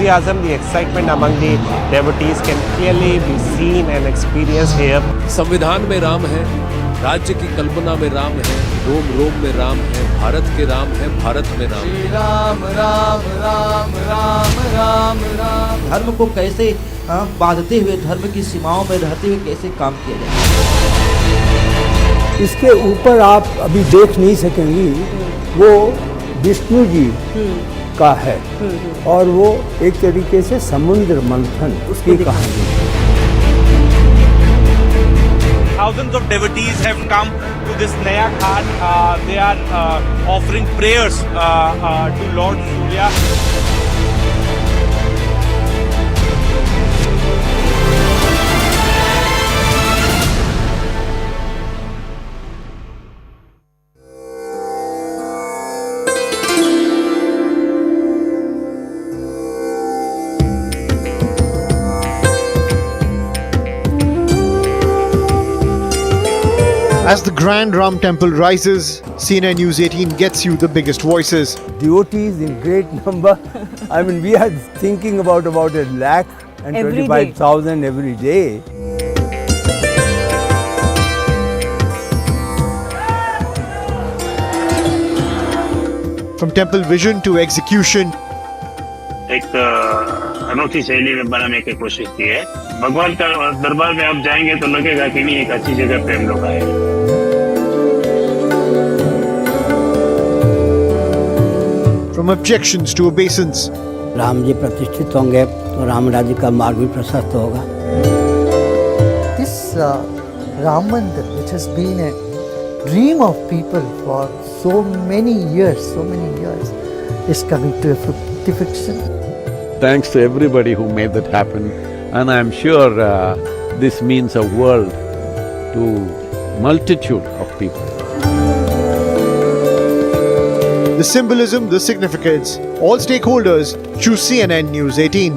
enthusiasm, the excitement among the devotees can clearly be seen and experienced here. संविधान में राम है, राज्य की कल्पना में राम है, रोम रोम में राम है, भारत के राम है, भारत में राम है। राम राम राम राम राम राम। धर्म को कैसे बांधते हुए, धर्म की सीमाओं में रहते हुए कैसे काम किया जाए, इसके ऊपर आप अभी देख नहीं सकेंगी। वो विष्णु जी का है और वो एक तरीके से समुद्र मंथन उसकी कहानी है। Thousands of devotees have come to this Naya Ghat. They are offering prayers to Lord Surya. As the Grand Ram Temple rises, CNN News 18 gets you the biggest voices. Devotees in great number. I mean, we are thinking about 1,25,000 every day. From temple vision to execution, एक अनोखी शैली में बनाने की कोशिश की है। भगवान का दरबार में आप जाएंगे तो लगेगा कि नहीं, एक अच्छी जगह पे हम लोग आए। from objections to obeisance, Ram ji प्रतिष्ठित होंगे तो राम राज्य का मार्ग भी प्रशस्त होगा। This Ram Mandir, which has been a dream of people for so many years, is coming to a fruition. Thanks to everybody who made that happen, and I'm sure this means a world to multitude of people. the symbolism, the significance. All stakeholders choose CNN News 18.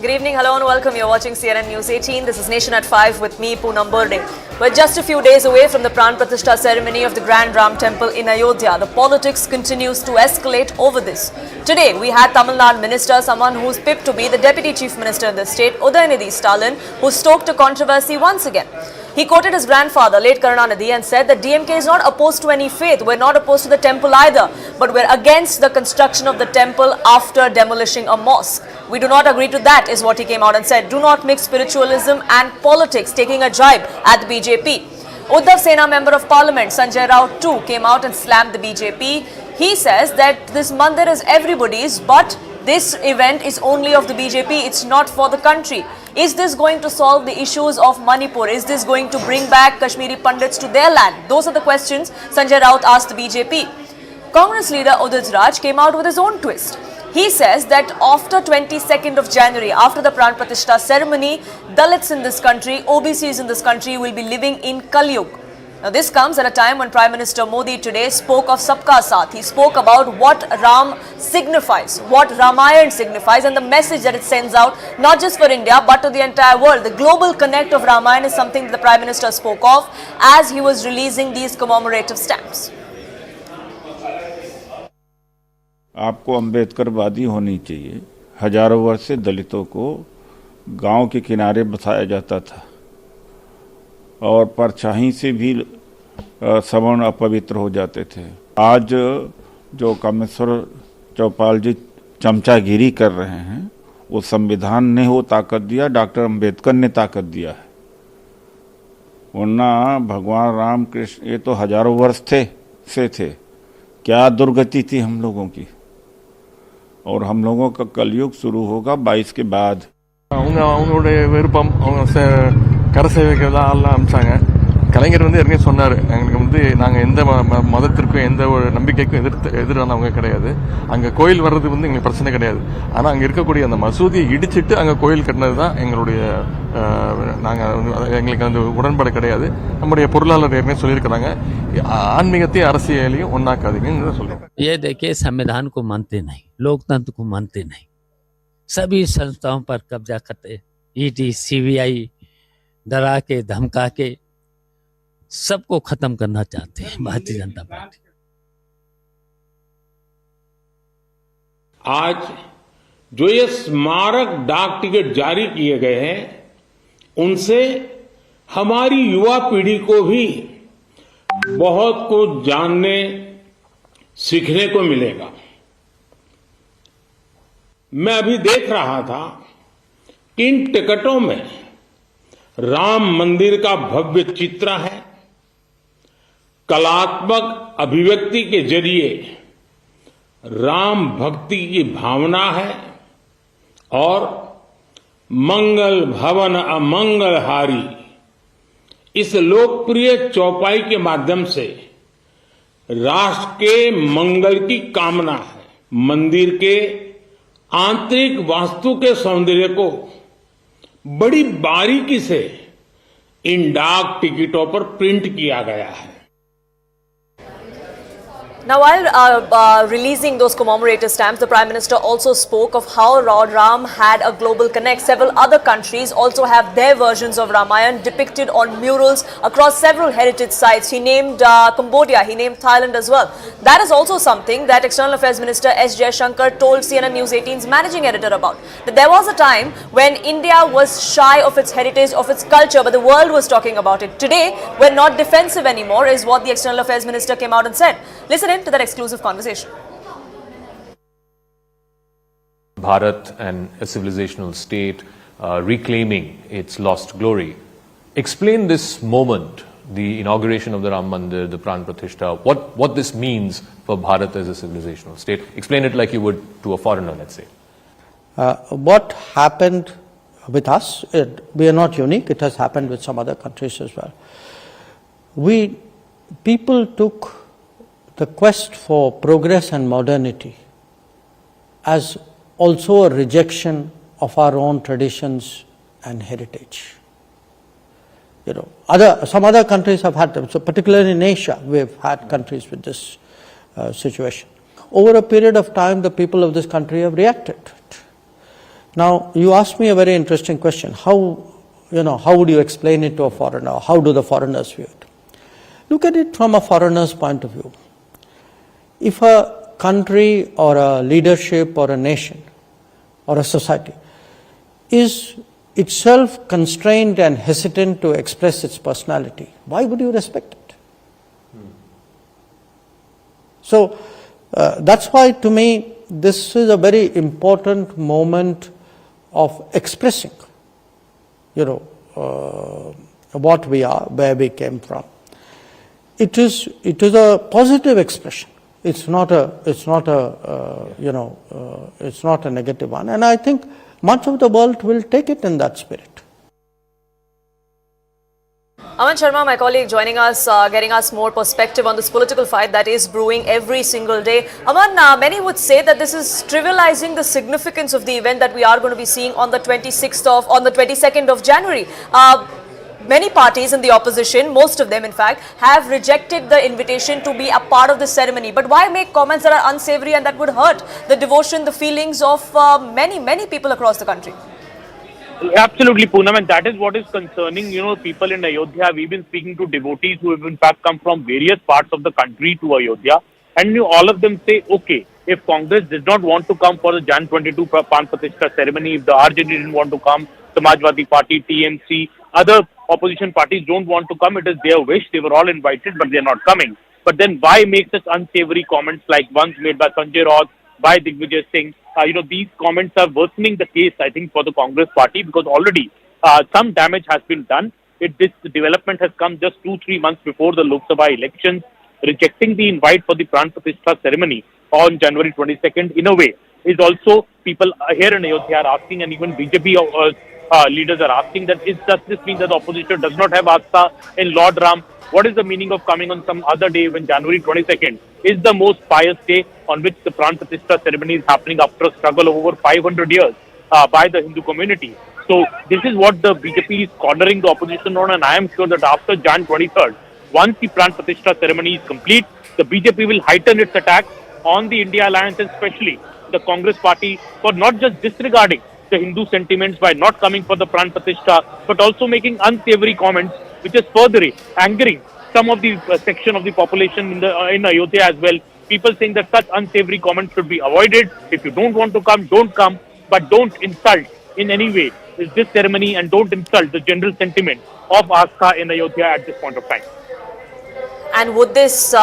Good evening, hello and welcome. You're watching CNN News 18. This is Nation at 5 with me, Poonam Burde. We're just a few days away from the Pran Pratistha ceremony of the Grand Ram Temple in Ayodhya. The politics continues to escalate over this. Today, we had Tamil Nadu Minister, someone who's pipped to be the Deputy Chief Minister in the state, Udayanidhi Stalin, who stoked a controversy once again. He quoted his grandfather, late Karunanidhi, and said that DMK is not opposed to any faith. We're not opposed to the temple either, but we're against the construction of the temple after demolishing a mosque. We do not agree to that, is what he came out and said. Do not mix spiritualism and politics, taking a jibe at the BJP. Uddhav Sena Member of Parliament, Sanjay Rao too, came out and slammed the BJP. He says that this mandir is everybody's, but this event is only of the BJP, it's not for the country. Is this going to solve the issues of Manipur? Is this going to bring back Kashmiri Pandits to their land? Those are the questions Sanjay Raut asked the BJP. Congress leader Udit Raj came out with his own twist. He says that after 22nd of January, after the Pran Pratistha ceremony, Dalits in this country, OBCs in this country will be living in Kali Yuga. Now this comes at a time when Prime Minister Modi today spoke of Sabka Saath. He spoke about what Ram signifies, what Ramayana signifies, and the message that it sends out, not just for India, but to the entire world. The global connect of Ramayana is something that the Prime Minister spoke of as he was releasing these commemorative stamps. आपको अम्बेडकरवादी होनी चाहिए। हजारों वर्ष से दलितों को गांव के किनारे बसाया जाता था और परछाई से भी सवर्ण अपवित्र हो जाते थे। आज जो कामेश्वर चौपाल जी चमचागिरी कर रहे हैं, वो संविधान ने वो ताकत दिया, डॉक्टर अम्बेडकर ने ताकत दिया है। वरना भगवान राम कृष्ण ये तो हजारों वर्ष थे। क्या दुर्गति थी हम लोगों की, और हम लोगों का कलयुग शुरू होगा 22 के बाद। கர சேவைகள் தான் ஆள்லாம் அனுப்பிச்சாங்க. கலைஞர் ஏற்கனவே சொன்னார், எங்களுக்கு நாங்கள் எந்த மதத்திற்கும் எந்த ஒரு நம்பிக்கைக்கும் எதிரானவங்க கிடையாது. அங்கே கோயில் வர்றது எங்களுக்கு பிரச்சனை கிடையாது. ஆனால் அங்கே இருக்கக்கூடிய அந்த மசூதியை இடிச்சிட்டு அங்கே கோயில் கட்டினது தான் எங்களுடைய எங்களுக்கு அந்த உடன்பாடு கிடையாது. நம்முடைய பொருளாளர் ஏற்கனவே சொல்லியிருக்கிறாங்க, ஆன்மீகத்தையும் அரசியலையும் ஒன்னாக்காதீங்கன்னு சொல்றோம். ये देखिए, संविधान को मानते नहीं, लोकतंत्र को मानते नहीं, सभी संस्थाओं पर कब्जा करते, ईडी सीबीआई डरा के धमका के सबको खत्म करना चाहते हैं भारतीय जनता पार्टी। आज जो ये स्मारक डाक टिकट जारी किए गए हैं, उनसे हमारी युवा पीढ़ी को भी बहुत कुछ जानने सीखने को मिलेगा। मैं अभी देख रहा था कि इन टिकटों में राम मंदिर का भव्य चित्र है, कलात्मक अभिव्यक्ति के जरिए राम भक्ति की भावना है और मंगल भवन अमंगलहारी इस लोकप्रिय चौपाई के माध्यम से राष्ट्र के मंगल की कामना है। मंदिर के आंतरिक वास्तु के सौंदर्य को बड़ी बारीकी से इन डाक टिकटों पर प्रिंट किया गया है। Now, while releasing those commemorative stamps, the Prime Minister also spoke of how Lord Ram had a global connect. Several other countries also have their versions of Ramayana depicted on murals across several heritage sites. He named Cambodia, he named Thailand as well. That is also something that External Affairs Minister S. Jaishankar told CNN News 18's managing editor about. That there was a time when India was shy of its heritage, of its culture, but the world was talking about it. Today, we're not defensive anymore, is what the External Affairs Minister came out and said. Listen to that exclusive conversation. Bharat and a civilizational state reclaiming its lost glory. Explain this moment, the inauguration of the Ram Mandir, the Pran Pratistha, what this means for Bharat as a civilizational state. Explain it like you would to a foreigner, let's say. What happened with us, we are not unique, it has happened with some other countries as well. People took the quest for progress and modernity as also a rejection of our own traditions and heritage. You know, some other countries have had them, so particularly in Asia, we've had countries with this situation. Over a period of time, the people of this country have reacted to it. Now, you asked me a very interesting question. How would you explain it to a foreigner? How do the foreigners view it? Look at it from a foreigner's point of view. If a country or a leadership or a nation or a society is itself constrained and hesitant to express its personality, why would you respect it? So that's why to me this is a very important moment of expressing, what we are, where we came from. It is a positive expression. It's not a negative one, and I think much of the world will take it in that spirit. Aman Sharma, my colleague, joining us, getting us more perspective on this political fight that is brewing every single day. Aman, many would say that this is trivializing the significance of the event that we are going to be seeing on the 22nd of January. Many parties in the opposition, most of them in fact, have rejected the invitation to be a part of this ceremony. But why make comments that are unsavory and that would hurt the devotion, the feelings of many people across the country? Absolutely, Poonam, and that is what is concerning, people in Ayodhya. We've been speaking to devotees who have in fact come from various parts of the country to Ayodhya, and all of them say, okay, if Congress did not want to come for the Jan 22 Pran Pratistha ceremony, if the RJD didn't want to come, Samajwadi Party, TMC, other opposition parties don't want to come, it is their wish. They were all invited, but they're not coming. But then why make such unsavory comments like ones made by Sanjay Raut, by Digvijay Singh? These comments are worsening the case, I think, for the Congress party, because already some damage has been done. This development has come just 2-3 months before the Lok Sabha elections. Rejecting the invite for the Pran Pratistha ceremony on January 22nd, in a way, is also people here in Ayodhya are asking, and even BJP leaders are asking, that does this mean that the opposition does not have Astha in Lord Ram? What is the meaning of coming on some other day when January 22nd is the most pious day on which the Pran Pratistha ceremony is happening after a struggle of over 500 years by the Hindu community? So this is what the BJP is cornering the opposition on, and I am sure that after Jan 23rd, once the Pran Pratistha ceremony is complete, the BJP will heighten its attack on the India Alliance, and especially the Congress party, for not just disregarding the Hindu sentiments by not coming for the Pran Pratistha, but also making unsavory comments, which is further angering some of the section of the population in Ayodhya as well. People saying that such unsavory comments should be avoided. If you don't want to come, don't come, but don't insult in any way this ceremony and don't insult the general sentiment of Astha in Ayodhya at this point of time. And would this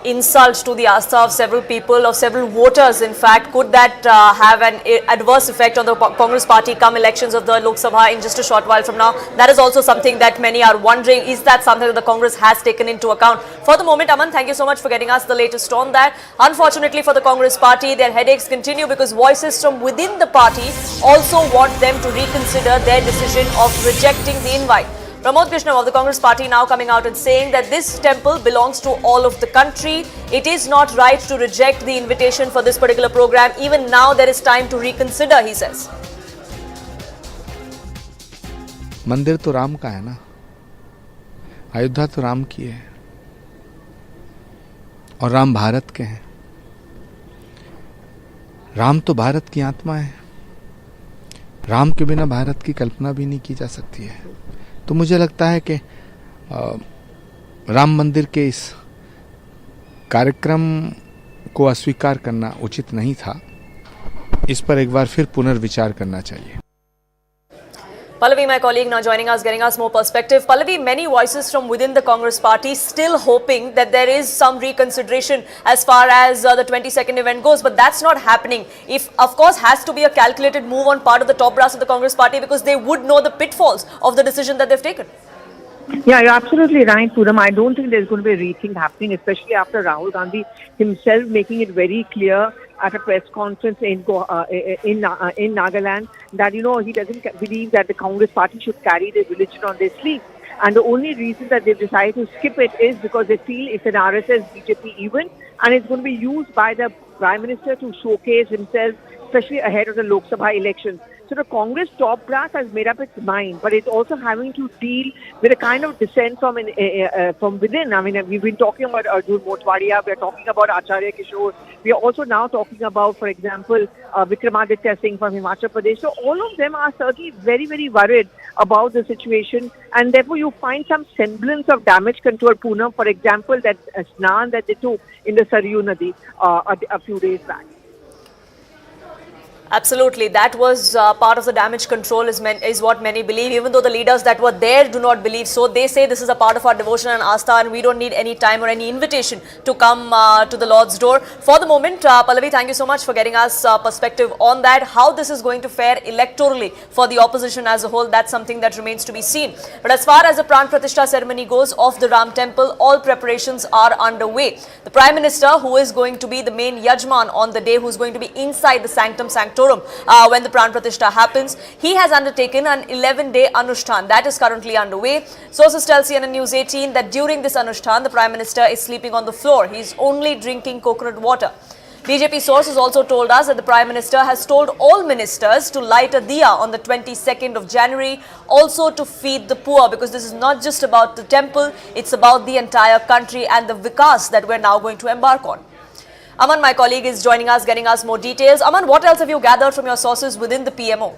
insult to the Astha of several people, of several voters, in fact, could that have an adverse effect on the Congress party come elections of the Lok Sabha in just a short while from now? That is also something that many are wondering. Is that something that the Congress has taken into account? For the moment, Aman, thank you so much for getting us the latest on that. Unfortunately for the Congress party, their headaches continue because voices from within the party also want them to reconsider their decision of rejecting the invite. Pran Krishna of the Congress party now coming out and saying that this temple belongs to all of the country. It is not right to reject the invitation for this particular program. Even now there is time to reconsider, he says. मंदिर तो राम का है ना, अयोध्या तो राम की है और राम भारत के हैं। राम तो भारत की आत्मा है, राम के बिना भारत की कल्पना भी नहीं की जा सकती है। तो मुझे लगता है कि राम मंदिर के इस कार्यक्रम को अस्वीकार करना उचित नहीं था। इस पर एक बार फिर पुनर्विचार करना चाहिए। Pallavi, my colleague, now joining us, getting us more perspective. Pallavi, many voices from within the Congress party still hoping that there is some reconsideration as far as the 22nd event goes, but that's not happening. If, of course, has to be a calculated move on part of the top brass of the Congress party because they would know the pitfalls of the decision that they've taken. Yeah, you're absolutely right, Puram. I don't think there's going to be a rethink happening, especially after Rahul Gandhi himself making it very clear at a press conference in Nagaland that, you know, he doesn't believe that the Congress party should carry their religion on their sleeve. And the only reason that they've decided to skip it is because they feel it's an RSS BJP event and it's going to be used by the Prime Minister to showcase himself, especially ahead of the Lok Sabha elections. So the Congress top brass has made up its mind, but it's also having to deal with a kind of dissent from within. I mean, we've been talking about Arjun Mothwadia, we're talking about Acharya Kishore, we are also now talking about, for example, Vikramaditya Singh from Himachal Pradesh. So all of them are certainly very, very worried about the situation, and therefore you find some semblance of damage control, Poonam, for example, that snan that they took in the Saryu Nadi a few days back. Absolutely. That was part of the damage control is what many believe, even though the leaders that were there do not believe so. They say this is a part of our devotion and Astha and we don't need any time or any invitation to come to the Lord's door. For the moment, Pallavi, thank you so much for getting us perspective on that. How this is going to fare electorally for the opposition as a whole, that's something that remains to be seen. But as far as the Pran Pratistha ceremony goes of the Ram temple, all preparations are underway. The Prime Minister, who is going to be the main Yajman on the day, who is going to be inside the Sanctum Sanctorum when the Pran Pratistha happens, he has undertaken an 11-day Anushtan. That is currently underway. Sources tell CNN News 18 that during this Anushtan, the Prime Minister is sleeping on the floor. He is only drinking coconut water. BJP sources also told us that the Prime Minister has told all ministers to light a diya on the 22nd of January, also to feed the poor, because this is not just about the temple, it's about the entire country and the vikas that we're now going to embark on. Aman, my colleague, is joining us, getting us more details. Aman, what else have you gathered from your sources within the PMO?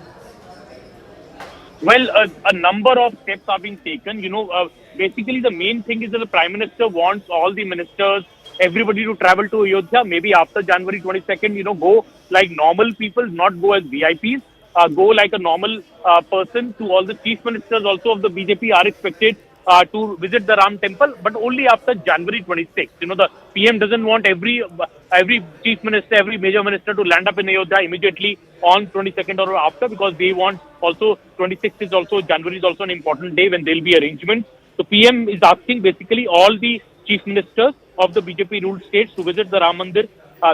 Well, a number of steps are being taken. You know, basically the main thing is that the Prime Minister wants all the ministers, everybody to travel to Ayodhya, maybe after January 22nd, you know, go like normal people, not go as VIPs, go like a normal person. To all the chief ministers also of the BJP are expected to visit the Ram temple, but only after January 26th. You know, the PM doesn't want every chief minister, every major minister to land up in Ayodhya immediately on 22nd or after, because they want also 26th is also, January is also an important day when there will be arrangements. So PM is asking basically all the chief ministers of the BJP ruled states to visit the Ram Mandir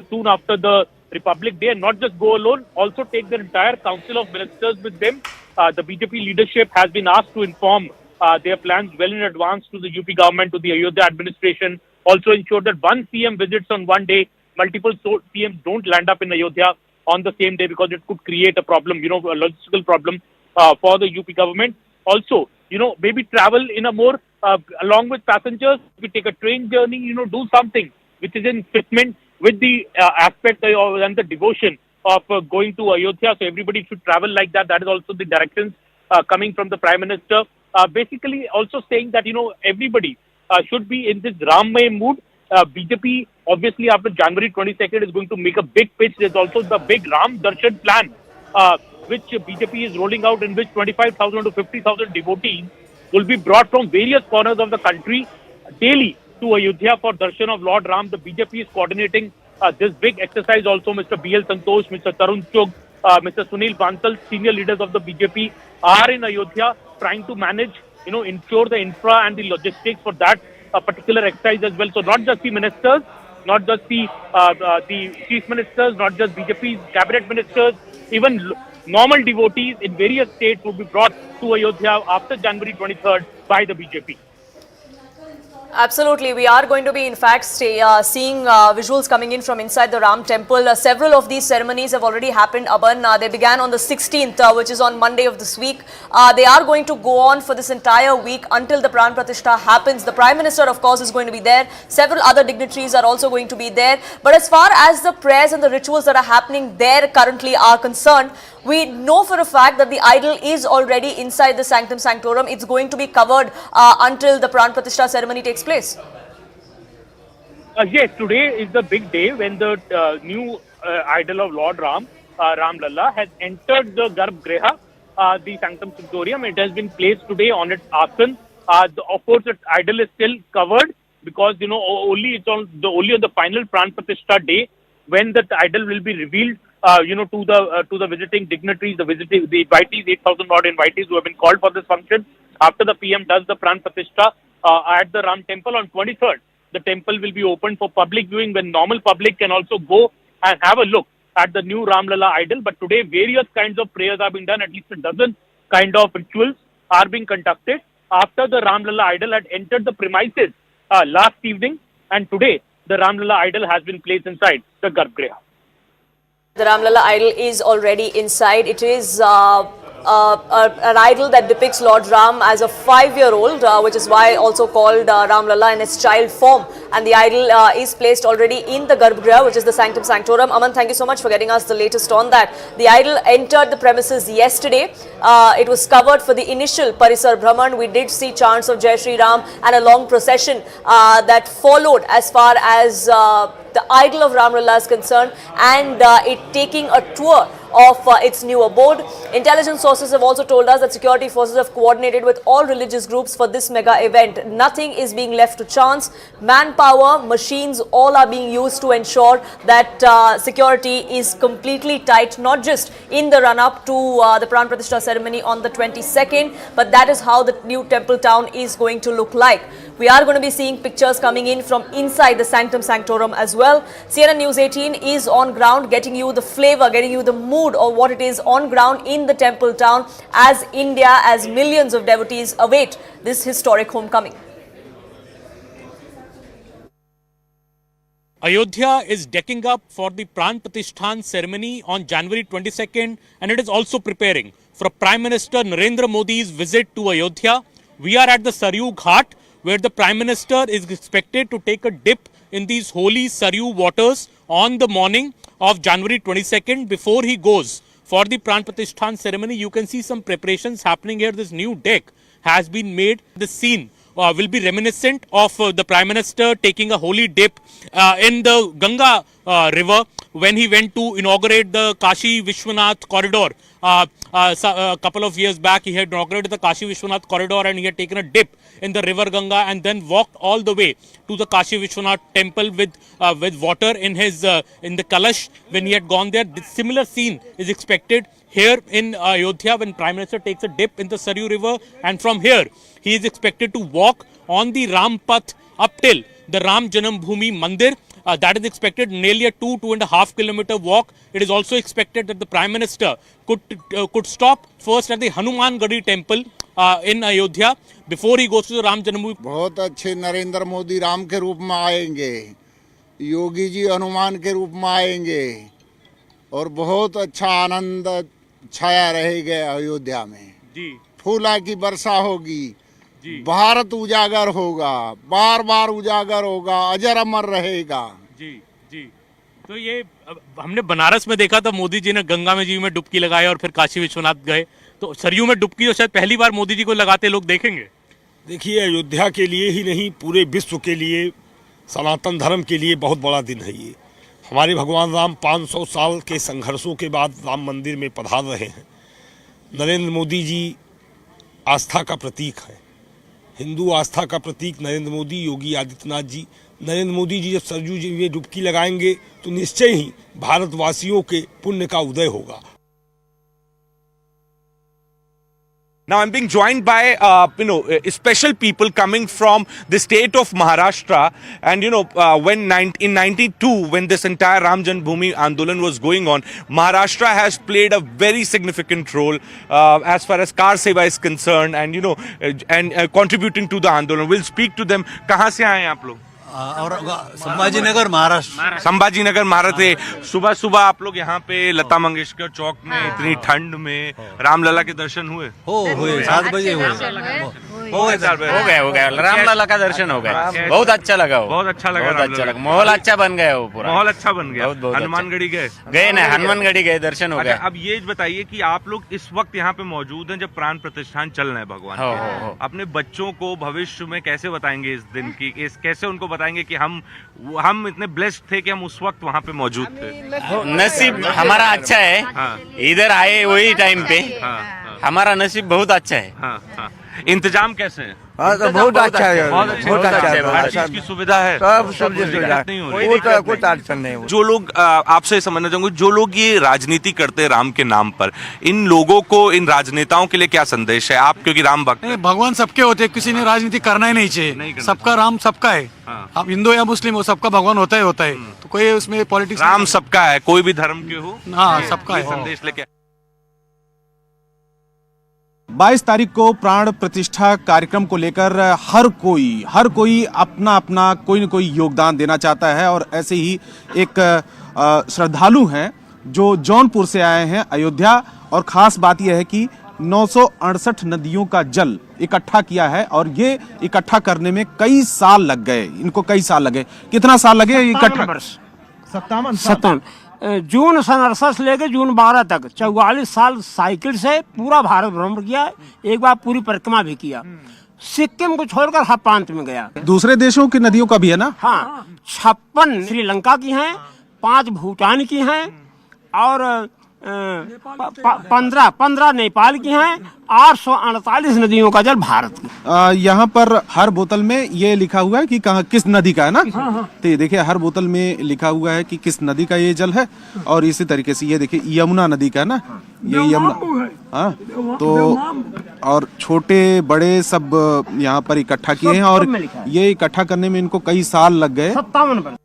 soon after the Republic Day, and not just go alone, also take their entire council of ministers with them. The BJP leadership has been asked to inform their plans well in advance to the UP government, to the Ayodhya administration. Also ensure that one CM visits on one day, multiple CMs don't land up in Ayodhya on the same day, because it could create a problem, you know, a logistical problem for the UP government. Also, you know, maybe travel in a more, along with passengers, we take a train journey, you know, do something which is in fitment with the aspect and the devotion of going to Ayodhya. So everybody should travel like that. That is also the directions coming from the Prime Minister. Basically also saying that, you know, everybody should be in this Rammay mood. BJP, obviously, after January 22nd, is going to make a big pitch. There's also the big Ram Darshan plan, which BJP is rolling out, in which 25,000 to 50,000 devotees will be brought from various corners of the country daily to Ayodhya for darshan of Lord Ram. The BJP is coordinating this big exercise also. Mr. B.L. Santosh, Mr. Tarun Chugh, Mr. Sunil Bansal, senior leaders of the BJP are in Ayodhya trying to manage, ensure the infra and the logistics for that particular exercise as well. So not just the ministers, not just the chief ministers, not just BJP's cabinet ministers, even normal devotees in various states will be brought to Ayodhya after January 23rd by the BJP. Absolutely. We are going to be, in fact, seeing visuals coming in from inside the Ram temple. Several of these ceremonies have already happened, Aban. They began on the 16th, which is on Monday of this week. They are going to go on for this entire week until the Pran Pratistha happens. The Prime Minister, of course, is going to be there. Several other dignitaries are also going to be there. But as far as the prayers and the rituals that are happening there currently are concerned, we know for a fact that the idol is already inside the Sanctum Sanctorum. It's going to be covered until the Pran Pratistha ceremony takes place. Yes, today is the big day when the new idol of Lord Ram, Ram Lalla, has entered the Garbh Griha, the Sanctum Sanctorium. It has been placed today on its asan. Of course, the idol is still covered because only on the final Pran Pratistha day when the idol will be revealed. To the visiting dignitaries, the invitees, 8,000 odd invitees who have been called for this function. After the PM does the Pran Pratistha at the Ram temple on 23rd, the temple will be opened for public viewing when normal public can also go and have a look at the new Ram Lalla idol. But today, various kinds of prayers are being done. At least a dozen kind of rituals are being conducted after the Ram Lalla idol had entered the premises last evening, and today the Ram Lalla idol has been placed inside the Garbh Griha. The Ram Lalla idol is already inside. It is an idol that depicts Lord Ram as a 5-year-old, which is why also called Ram Lalla in its child form. And the idol is placed already in the Garbh Griha, which is the Sanctum Sanctorum. Aman, thank you so much for getting us the latest on that. The idol entered the premises yesterday. It was covered for the initial Parisar Brahman. We did see chants of Jai Shri Ram and a long procession that followed as far as the idol of Ram Lalla is concerned, and it taking a tour of its new abode. Intelligence sources have also told us that security forces have coordinated with all religious groups for this mega event. Nothing is being left to chance. Manpower, machines, all are being used to ensure that security is completely tight, not just in the run-up to the Pran Pratistha ceremony on the 22nd, but that is how the new temple town is going to look like. We are going to be seeing pictures coming in from inside the Sanctum Sanctorum as well. CNN News 18 is on ground, getting you the flavor, getting you the mood of what it is on ground in the temple town as millions of devotees await this historic homecoming. Ayodhya is decking up for the Pran Pratisthan ceremony on January 22nd, and it is also preparing for Prime Minister Narendra Modi's visit to Ayodhya. We are at the Saryu Ghat, where the Prime Minister is expected to take a dip in these holy Saryu waters on the morning of January 22nd before he goes for the Pran Pratisthan ceremony. You can see some preparations happening here. This new deck has been made. The scene will be reminiscent of the Prime Minister taking a holy dip in the Ganga river when he went to inaugurate the Kashi Vishwanath corridor. A couple of years back, he had inaugurated the Kashi Vishwanath corridor and he had taken a dip in the river Ganga and then walked all the way to the Kashi Vishwanath temple with water in his in the kalash when he had gone there. This similar scene is expected here in Ayodhya when Prime Minister takes a dip in the Saryu river, and from here he is expected to walk on the Ram Path up till the Ram Janambhoomi Mandir. That is expected nearly a 2.5 kilometer walk. It is also expected that the Prime Minister could stop first at the Hanuman Gadi temple in Ayodhya before he goes to the Ram Janambhoomi. बहुत अच्छे नरेंद्र मोदी राम के रूप में आएंगे, योगी जी हनुमान के रूप में आएंगे और बहुत अच्छा आनंद छाया रहेगा अयोध्या में। जी, फूला की वर्षा होगी, भारत उजागर होगा, बार बार उजागर होगा, अजर अमर रहेगा। जी जी। तो ये हमने बनारस में देखा था, मोदी जी ने गंगा में जी में डुबकी लगाई और फिर काशी विश्वनाथ गए, तो सरयू में डुबकी तो शायद पहली बार मोदी जी को लगाते लोग देखेंगे। देखिए, अयोध्या के लिए ही नहीं, पूरे विश्व के लिए, सनातन धर्म के लिए बहुत बड़ा दिन है ये। हमारे भगवान राम 500 साल के संघर्षों के बाद राम मंदिर में पधार रहे हैं। नरेंद्र मोदी जी आस्था का प्रतीक है, हिंदू आस्था का प्रतीक नरेंद्र मोदी, योगी आदित्यनाथ जी। नरेंद्र मोदी जी जब सरयू जी में डुबकी लगाएंगे तो निश्चय ही भारतवासियों के पुण्य का उदय होगा। Now I'm being joined by special people coming from the state of Maharashtra, and when in 92 when this entire Ram Janmabhoomi Andolan was going on, Maharashtra has played a very significant role as far as car seva is concerned, and contributing to the Andolan. We'll speak to them. कहाँ से आए हैं आप लोग? और संभाजीनगर महाराष्ट्र। संभाजीनगर महाराष्ट्र। सुबह सुबह आप लोग यहाँ पे लता मंगेशकर चौक में इतनी ठंड में रामलला के दर्शन हुए? हुए 7 बजे हुए। हो गया रामलला का दर्शन हो गया। बहुत अच्छा लगा वो। बहुत अच्छा लगा। माहौल अच्छा बन गया वो पूरा। माहौल अच्छा बन गया। हनुमानगढ़ी गए ना, हनुमानगढ़ी गए, दर्शन हो गया। अब ये बताइए कि आप लोग इस वक्त यहाँ पे मौजूद हैं जब प्राण प्रतिष्ठान चल रहे हैं भगवान, अपने बच्चों को भविष्य में कैसे बताएंगे इस दिन की, कैसे उनको बताएंगे कि हम इतने ब्लेस्ड थे कि हम उस वक्त वहाँ पे मौजूद थे? नसीब हमारा अच्छा है, इधर आए वही टाइम पे, हमारा नसीब बहुत अच्छा है। इंतजाम कैसे है? तो बहुत अच्छा है, बहुत अच्छा है। हर चीज की सुविधा है, सब सुविधा नहीं हो रही, कुछ अड़चन नहीं। जो लोग आपसे समझना चाहूंगा, जो लोग ये राजनीति करते हैं राम के नाम पर, इन लोगों को, इन राजनेताओं के लिए क्या संदेश है? आप क्योंकि राम भक्त, भगवान सबके होते हैं, किसी ने राजनीति करना ही नहीं चाहिए। सबका राम सबका है, आप हिंदू या मुस्लिम हो, सबका भगवान होता ही होता है। तो कोई उसमें पॉलिटिक्स, राम सबका है, कोई भी धर्म के हो, हाँ सबका है। संदेश लेके 22 तारीख को प्राण प्रतिष्ठा कार्यक्रम को लेकर हर कोई अपना अपना कोई न कोई योगदान देना चाहता है, और ऐसे ही एक श्रद्धालु हैं जो जौनपुर से आए हैं अयोध्या, और खास बात यह है कि 968 नदियों का जल इकट्ठा किया है, और ये इकट्ठा करने में कई साल लग गए इनको। कितना साल लगे इकट्ठा? 57 जून सन 68 से लेकर जून 12 तक 44 साल साइकिल से पूरा भारत भ्रमण किया, एक बार पूरी परिक्रमा भी किया। सिक्किम को छोड़कर हर प्रांत में गया। दूसरे देशों की नदियों का भी है ना? हाँ, 56 श्रीलंका की हैं, 5 भूटान की हैं, और 15 नेपाल की हैं, 848 नदियों का जल भारत की। यहाँ पर हर बोतल में ये लिखा हुआ है कि कहाँ किस नदी का है ना? तो ये देखिए, हर बोतल में लिखा हुआ है कि किस नदी का ये जल है, और इसी तरीके से ये देखिए यमुना नदी का ना, ये यमुना, हाँ। तो और छोटे बड़े सब यहाँ पर इकट्ठा किए हैं, और ये इकट्ठा करने में इनको कई साल लग गए। 57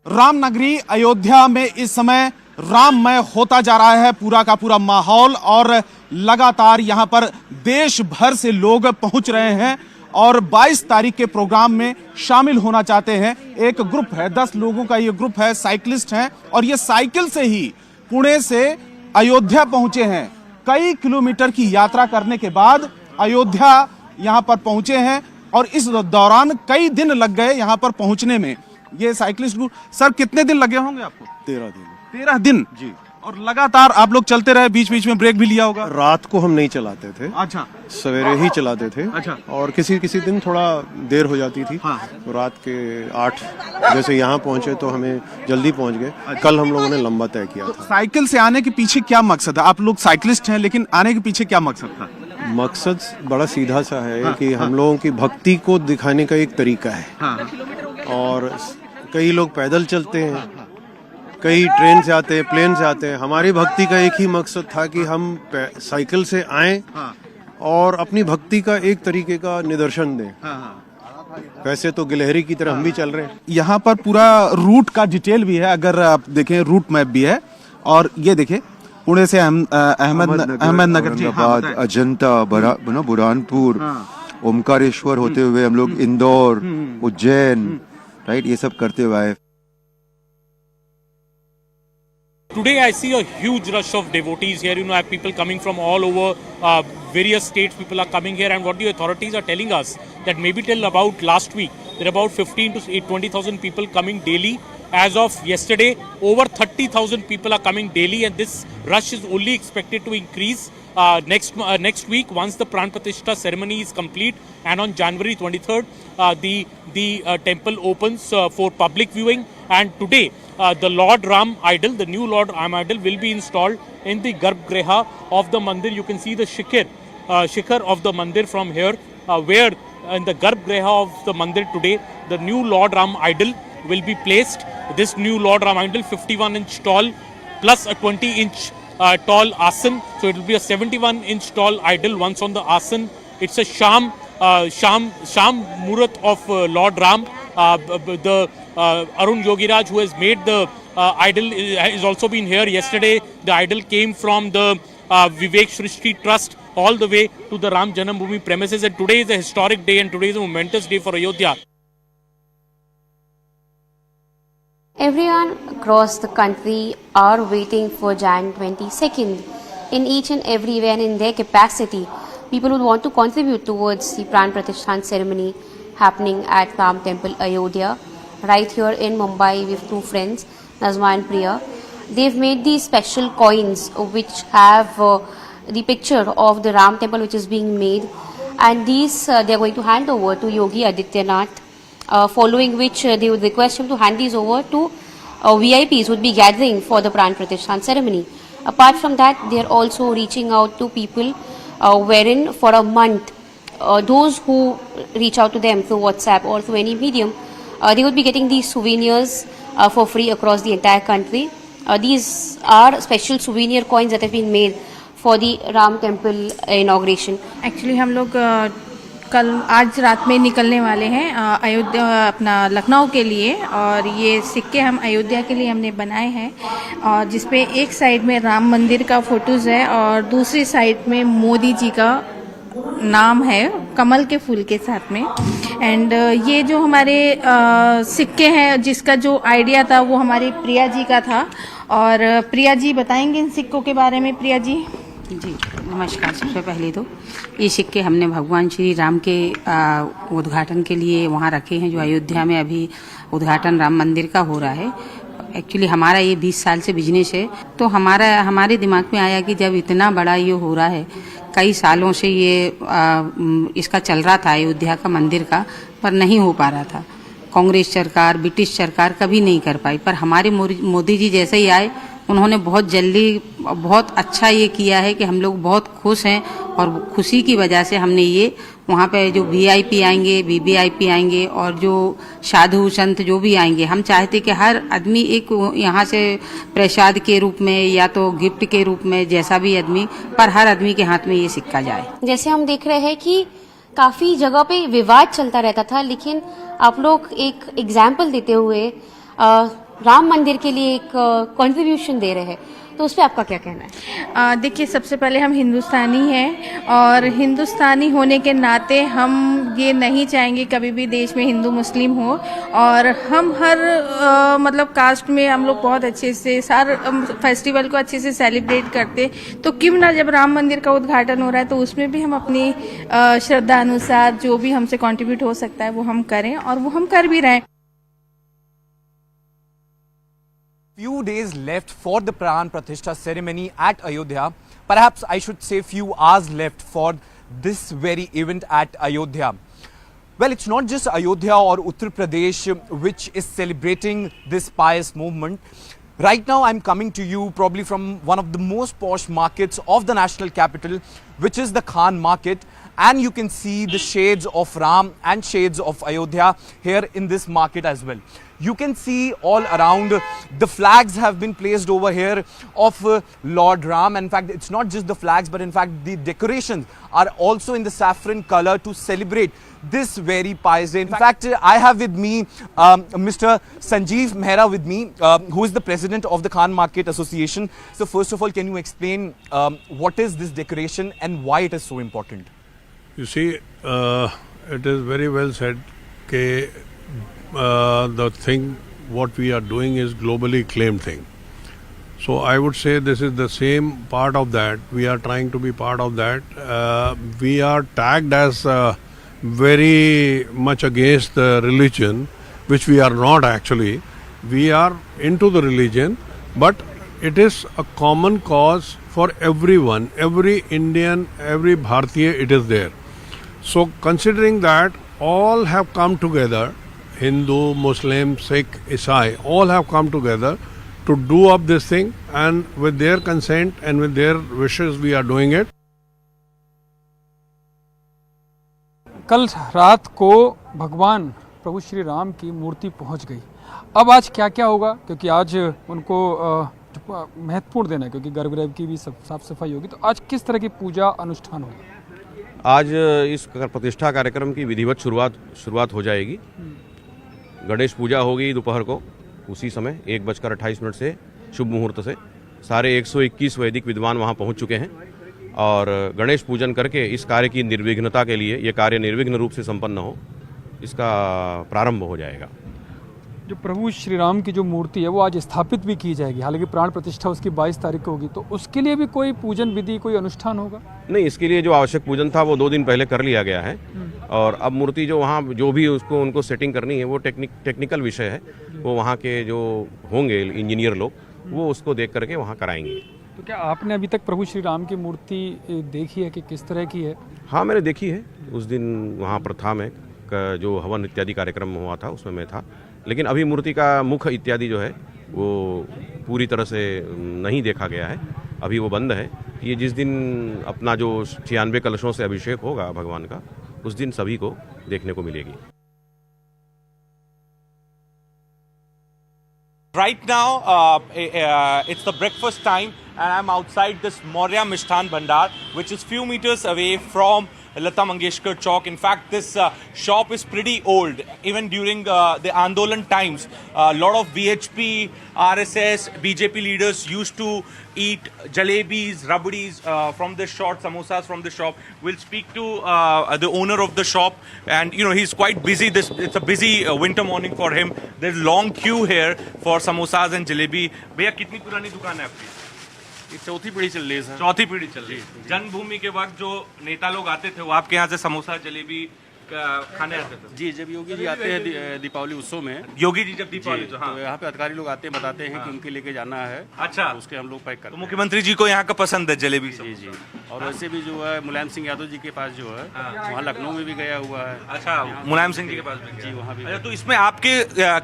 रामनगरी अयोध्या में इस समय राममय होता जा रहा है पूरा का पूरा माहौल, और लगातार यहाँ पर देश भर से लोग पहुंच रहे हैं और 22 तारीख के प्रोग्राम में शामिल होना चाहते हैं। एक ग्रुप है, 10 लोगों का ये ग्रुप है, साइकिलिस्ट हैं, और ये साइकिल से ही पुणे से अयोध्या पहुंचे हैं। कई किलोमीटर की यात्रा करने के बाद अयोध्या यहाँ पर पहुंचे हैं, और इस दौरान कई दिन लग गए यहाँ पर पहुंचने में। ये साइकिलिस्ट ग्रुप, सर कितने दिन लगे होंगे आपको? 13 दिन जी। और लगातार आप लोग चलते रहे, बीच बीच में ब्रेक भी लिया होगा? रात को हम नहीं चलाते थे। अच्छा। सवेरे ही चलाते थे। अच्छा। और किसी दिन थोड़ा देर हो जाती थी। हाँ। तो रात के 8 जैसे यहाँ पहुंचे तो हमें जल्दी पहुंच गए। अच्छा। कल हम लोगों ने लंबा तय किया था। साइकिल से आने के पीछे क्या मकसद है? आप लोग साइकिलिस्ट हैं, लेकिन आने के पीछे क्या मकसद था? मकसद बड़ा सीधा सा है कि हम लोगों की भक्ति को दिखाने का एक तरीका है। और कई लोग पैदल चलते हैं, कई ट्रेन से आते हैं, प्लेन से आते हैं। हमारी भक्ति का एक ही मकसद था कि हम साइकिल से आएं और अपनी भक्ति का एक तरीके का निदर्शन दें। वैसे तो गिलहरी की तरह हम भी चल रहे हैं। यहाँ पर पूरा रूट का डिटेल भी है, अगर आप देखें रूट मैप भी है। और ये देखें, पुणे से अहमदनगर, अजंता, बुरहानपुर, ओमकारेश्वर होते हुए हम लोग इंदौर, उज्जैन, राइट, ये सब करते हुए आए। Today I see a huge rush of devotees here. I have people coming from all over various states. People are coming here, and what the authorities are telling us that maybe till about last week there are about 15 to 20,000 people coming daily. As of yesterday, over 30,000 people are coming daily, and this rush is only expected to increase next week once the Pran Pratistha ceremony is complete, and on January 23rd the temple opens for public viewing. And today the Lord Ram idol, the new Lord Ram idol, will be installed in the Garbhagriha of the Mandir. You can see the shikhar of the Mandir from here, where in the Garbhagriha of the Mandir today the new Lord Ram idol will be placed. This new Lord Ram idol, 51-inch tall plus a 20-inch tall asan, so it will be a 71-inch tall idol once on the asan. It's a sham murat of Lord Ram. The Arun Yogiraj, who has made the idol, has also been here yesterday. The idol came from the Vivek Shrishti Trust all the way to the Ram Janambhoomi premises, and today is a historic day and today is a momentous day for Ayodhya. Everyone across the country are waiting for Jan 22nd. In each and everywhere in their capacity, people would want to contribute towards the Pran Pratistha ceremony happening at Ram Temple, Ayodhya. Right here in Mumbai, we have two friends, Nazma and Priya. They've made these special coins which have the picture of the Ram Temple which is being made, and these they are going to hand over to Yogi Adityanath. Following which they would request him to hand these over to VIPs who would be gathering for the Pran Pratistha ceremony. Apart from that, they are also reaching out to people wherein for a month, those who reach out to them through WhatsApp or through any medium, they would be getting these souvenirs for free across the entire country. These are special souvenir coins that have been made for the Ram Temple inauguration. Actually, हम लोग कल आज रात में निकलने वाले हैं अयोध्या अपना लखनऊ के लिए, और ये सिक्के हम अयोध्या के लिए हमने बनाए हैं, और जिसपे एक साइड में राम मंदिर का फोटोज है और दूसरी साइड में मोदी जी का नाम है कमल के फूल के साथ में। एंड ये जो हमारे सिक्के हैं, जिसका जो आइडिया था वो हमारी प्रिया जी का था, और प्रिया जी बताएंगे इन सिक्कों के बारे में। प्रिया जी। जी नमस्कार। सबसे पहले तो ये सिक्के हमने भगवान श्री राम के उद्घाटन के लिए वहाँ रखे हैं, जो अयोध्या में अभी उद्घाटन राम मंदिर का हो रहा है। एक्चुअली हमारा ये 20 साल से बिजनेस है, तो हमारे दिमाग में आया कि जब इतना बड़ा ये हो रहा है, कई सालों से ये इसका चल रहा था अयोध्या का मंदिर का, पर नहीं हो पा रहा था। कांग्रेस सरकार, ब्रिटिश सरकार कभी नहीं कर पाई, पर हमारे मोदी जी जैसे ही आए, उन्होंने बहुत जल्दी बहुत अच्छा ये किया है कि हम लोग बहुत खुश हैं, और खुशी की वजह से हमने ये वहाँ पे जो VIP आएंगे, VVIP आएंगे, और जो साधु संत जो भी आएंगे, हम चाहते कि हर आदमी एक यहाँ से प्रसाद के रूप में या तो गिफ्ट के रूप में, जैसा भी आदमी, पर हर आदमी के हाथ में ये सिक्का जाए। जैसे हम देख रहे हैं कि काफी जगह पे विवाद चलता रहता था, लेकिन आप लोग एक एग्जाम्पल देते हुए राम मंदिर के लिए एक कंट्रीब्यूशन दे रहे हैं, तो उस पर आपका क्या कहना है? देखिए, सबसे पहले हम हिंदुस्तानी हैं, और हिंदुस्तानी होने के नाते हम ये नहीं चाहेंगे कभी भी देश में हिंदू मुस्लिम हो, और हम हर मतलब कास्ट में हम लोग बहुत अच्छे से सारे फेस्टिवल को अच्छे से सेलिब्रेट करते, तो क्यों ना जब राम मंदिर का उद्घाटन हो रहा है तो उसमें भी हम अपनी श्रद्धा अनुसार जो भी हमसे कंट्रीब्यूट हो सकता है वो हम करें, और वो हम कर भी रहे हैं। Few days left for the Pran Pratistha ceremony at Ayodhya. Perhaps I should say few hours left for this very event at Ayodhya. Well, it's not just Ayodhya or Uttar Pradesh which is celebrating this pious movement. Right now I'm coming to you probably from one of the most posh markets of the national capital, which is the Khan market, and you can see the shades of Ram and shades of Ayodhya here in this market as well. You can see all around the flags have been placed over here of Lord Ram. In fact, it's not just the flags, but in fact the decorations are also in the saffron color to celebrate this very pious day. In fact, I have with me Mr. Sanjeev Mehra with me, who is the president of the Khan Market Association. So first of all, can you explain what is this decoration and why it is so important? You see, it is very well said that the thing what we are doing is globally claimed thing. So I would say this is the same part of that. We are trying to be part of that. We are tagged as very much against the religion, which we are not actually. We are into the religion, but it is a common cause for everyone, every Indian, every Bharatiya, it is there. So considering that all have come together, Hindu, Muslim, Sikh, Isai, all have come together to do up this thing, and with their consent and with their wishes we are doing it. कल रात को भगवान प्रभु श्री राम की मूर्ति पहुंच गई। अब आज क्या क्या होगा, क्योंकि आज उनको महत्वपूर्ण दिन है, क्योंकि गर्भगृह की भी साफ सफाई होगी, तो आज किस तरह की पूजा अनुष्ठान होगा? आज इस प्रतिष्ठा कार्यक्रम की विधिवत शुरुआत हो जाएगी। गणेश पूजा होगी दोपहर को, उसी समय 1:28 से शुभ मुहूर्त से सारे 121 वैदिक विद्वान वहां पहुंच चुके हैं और गणेश पूजन करके इस कार्य की निर्विघ्नता के लिए, ये कार्य निर्विघ्न रूप से संपन्न हो, इसका प्रारंभ हो जाएगा। जो प्रभु श्री राम की जो मूर्ति है वो आज स्थापित भी की जाएगी, हालांकि प्राण प्रतिष्ठा उसकी 22 तारीख को होगी, तो उसके लिए भी कोई पूजन विधि, कोई अनुष्ठान होगा? नहीं, इसके लिए जो आवश्यक पूजन था वो 2 दिन पहले कर लिया गया है और अब मूर्ति जो वहाँ जो भी उनको सेटिंग करनी है वो टेक्निकल विषय है, वो वहाँ के जो होंगे इंजीनियर लोग वो उसको देख करके वहाँ कराएंगे। तो क्या आपने अभी तक प्रभु श्री राम की मूर्ति देखी है कि किस तरह की है? हाँ, मैंने देखी है। उस दिन वहाँ प्रथा में जो हवन इत्यादि कार्यक्रम हुआ था उसमें मैं था, लेकिन अभी मूर्ति का मुख इत्यादि जो है वो पूरी तरह से नहीं देखा गया है, अभी वो बंद है। ये जिस दिन अपना जो 96 कलशों से अभिषेक होगा भगवान का, उस दिन सभी को देखने को मिलेगी। Right now, it's the breakfast time and I'm outside this Maurya Mishtan Bhandar, which is few meters away from Lata Mangeshkar Chowk. In fact, this shop is pretty old. Even during the Andolan times, a lot of VHP, RSS, BJP leaders used to eat jalebis, rabdis from this shop, samosas from the shop. We'll speak to the owner of the shop, and you know he's quite busy. It's a busy winter morning for him. There's long queue here for samosas and jalebi. भैया कितनी पुरानी दुकान है आपकी? ये चौथी पीढ़ी चल रही है सर। चौथी पीढ़ी चल रही है। जन्मभूमि के वक्त जो नेता लोग आते थे वो आपके यहाँ से समोसा जलेबी खाने आते थे? जी, जब योगी जी आते हैं दीपावली उत्सव में, योगी जी जब दीपावली तो हाँ, तो यहाँ पे अधिकारी लोग आते हैं, बताते हैं कि उनके लेके जाना है। अच्छा, उसके हम लोग पैक करते हैं। तो मुख्यमंत्री जी को यहाँ का पसंद है जलेबी? जी जी। और वैसे भी जो है मुलायम सिंह यादव जी के पास जो है वहाँ लखनऊ में भी गया हुआ है। अच्छा, मुलायम सिंह जी के पास भी? जी, वहाँ भी। अच्छा, तो इसमें आपके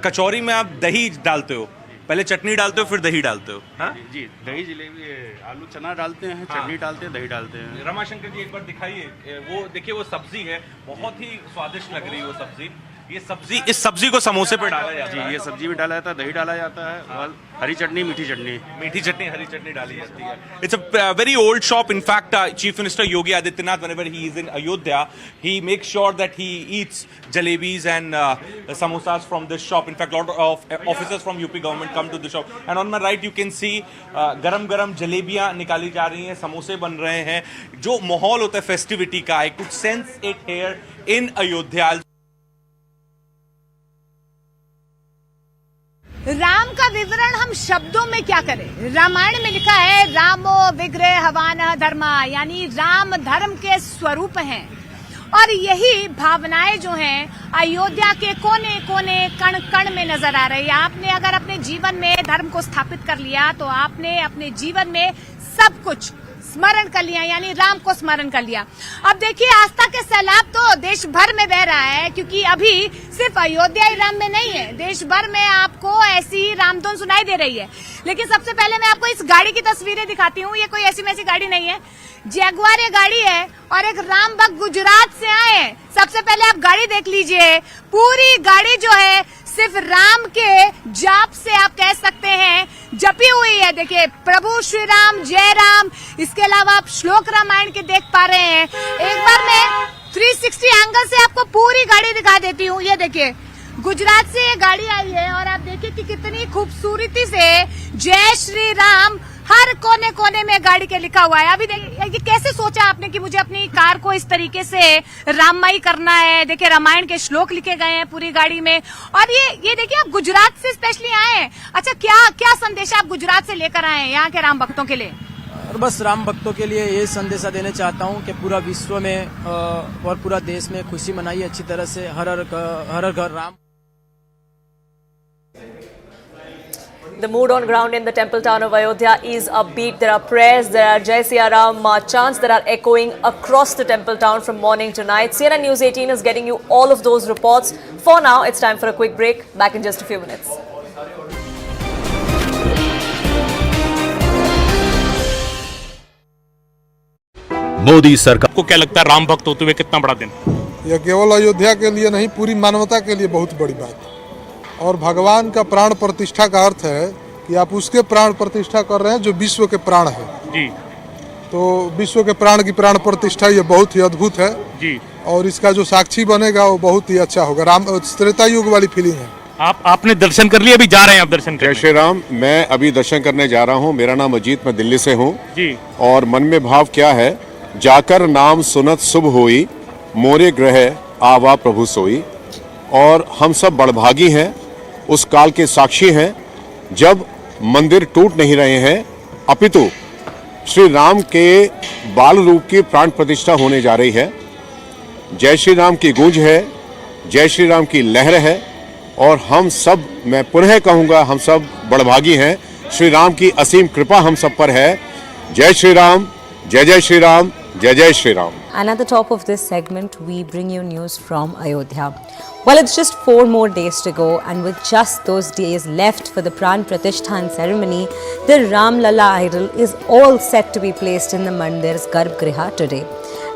कचौरी में आप दही डालते हो? पहले चटनी डालते हो फिर दही डालते हो? हाँ जी, दही जलेबी, आलू चना डालते हैं, चटनी डालते हैं, दही डालते हैं। रमाशंकर जी एक बार दिखाइए, वो देखिए वो सब्जी है, बहुत ही स्वादिष्ट लग रही है वो सब्जी। ये सब्जी, इस सब्जी को समोसे पे डाला जाता है? जी, ये सब्जी में डाला जाता है, दही डाला जाता है, और हरी चटनी, मीठी चटनी हरी चटनी डाली जाती है। It's a very old shop. In fact, Chief Minister Yogi Adityanath, whenever he is in Ayodhya, he makes sure that he eats jalebis and samosas from this shop. In fact, a lot of officers from UP government come to the shop. And on my right, you can see गरम जलेबियां निकाली जा रही हैं, समोसे बन रहे हैं। जो माहौल होता है फेस्टिविटी का, I could sense it here in Ayodhya. Ram का विवरण हम शब्दों में क्या करें? रामायण में लिखा है रामो विग्रह हवान धर्म, यानी राम धर्म के स्वरूप हैं। और यही भावनाएं जो हैं अयोध्या के कोने कोने कण कण में नजर आ रही है। आपने अगर अपने जीवन में धर्म को स्थापित कर लिया तो आपने अपने जीवन में सब कुछ स्मरण कर लिया, यानी राम को स्मरण कर लिया। अब देखिए आस्था के सैलाब तो देश भर में बह रहा है, क्योंकि अभी सिर्फ अयोध्या ही राम में नहीं है, देश भर में आपको ऐसी रामधुन सुनाई दे रही है। लेकिन सबसे पहले मैं आपको इस गाड़ी की तस्वीरें दिखाती हूँ। ये कोई ऐसी वैसी गाड़ी नहीं है, जैगुआर ये गाड़ी है और एक राम भक्त गुजरात से आए हैं। सबसे पहले आप गाड़ी देख लीजिए, पूरी गाड़ी जो है सिर्फ राम के जाप से आप कह सकते हैं जपी हुई है। देखिए, प्रभु श्री राम, जय राम, इसके अलावा आप श्लोक रामायण के देख पा रहे हैं। एक बार मैं 360 एंगल से आपको पूरी गाड़ी दिखा देती हूँ। ये देखिए, गुजरात से ये गाड़ी आई है और आप देखिए कि कितनी खूबसूरती से जय श्री राम हर कोने कोने में गाड़ी के लिखा हुआ है। अभी देखिए, ये कैसे सोचा आपने कि मुझे अपनी कार को इस तरीके से राममयी करना है? देखिए, रामायण के श्लोक लिखे गए हैं पूरी गाड़ी में। और ये देखिए, आप गुजरात से स्पेशली आए हैं। अच्छा, क्या संदेश आप गुजरात से लेकर आए हैं यहाँ के राम भक्तों के लिए? और बस राम भक्तों के लिए ये संदेशा देना चाहता हूँ कि पूरा विश्व में और पूरा देश में खुशी मनाइए अच्छी तरह से, हर घर Ram. The mood on ground in the temple town of Ayodhya is upbeat. There are prayers, there are Jai Siya Ram chants that are echoing across the temple town from morning to night. CNN News 18 is getting you all of those reports. For now, it's time for a quick break. Back in just a few minutes. Modi सरकार को क्या लगता है राम भक्त होते हुए कितना बड़ा दिन? यह केवल अयोध्या के लिए नहीं, पूरी मानवता के लिए बहुत बड़ी बात है। और भगवान का प्राण प्रतिष्ठा का अर्थ है कि आप उसके प्राण प्रतिष्ठा कर रहे हैं जो विश्व के प्राण है जी। तो विश्व के प्राण की प्राण प्रतिष्ठा ये बहुत ही अद्भुत है जी। और इसका जो साक्षी बनेगा वो बहुत ही अच्छा होगा। राम त्रेता युग वाली फीलिंग है। आपने दर्शन कर लिए, अभी जा रहे हैं आप दर्शन करने? जय श्री राम। मैं अभी दर्शन करने जा रहा हूँ। मेरा नाम अजीत, मैं दिल्ली से हूँ जी। और मन में भाव क्या है, जाकर नाम सुनत शुभ होई, मोरे ग्रह आवा प्रभु सोई। और हम सब बड़भागी हैं, उस काल के साक्षी हैं जब मंदिर टूट नहीं रहे हैं, अपितु श्री राम के बाल रूप की प्राण प्रतिष्ठा होने जा रही है। जय श्री राम की गूंज है, जय श्री राम की लहर है और हम सब, मैं पुनः कहूँगा, हम सब बड़भागी हैं। श्री राम की असीम कृपा हम सब पर है। जय श्री राम, जय जय श्री राम, जय जय Shri Ram. And at the top of this segment, we bring you news from Ayodhya. Well, it's just 4 more days to go, and with just those days left for the Pran Pratistha ceremony, the Ram Lalla idol is all set to be placed in the Mandir's Garbhagriha today.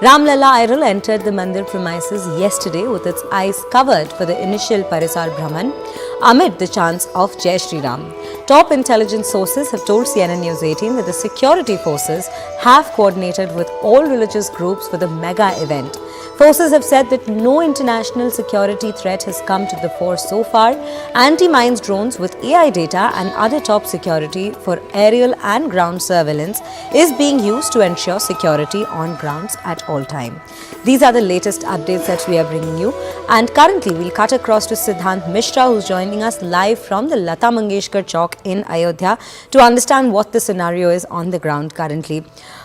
Ram Lalla idol entered the Mandir premises yesterday with its eyes covered for the initial Parisar Brahman amid the chants of Jai Shri Ram. Top intelligence sources have told CNN News 18 that the security forces have coordinated with all religious groups for the mega event. Forces have said that no international security threat has come to the fore so far. Anti-mines drones with AI data and other top security for aerial and ground surveillance is being used to ensure security on grounds at all time. These are the latest updates that we are bringing you, and currently we'll cut across to Siddhant Mishra, who's joining us live from the Lata Mangeshkar Chowk in Ayodhya to understand what the scenario is on the ground currently.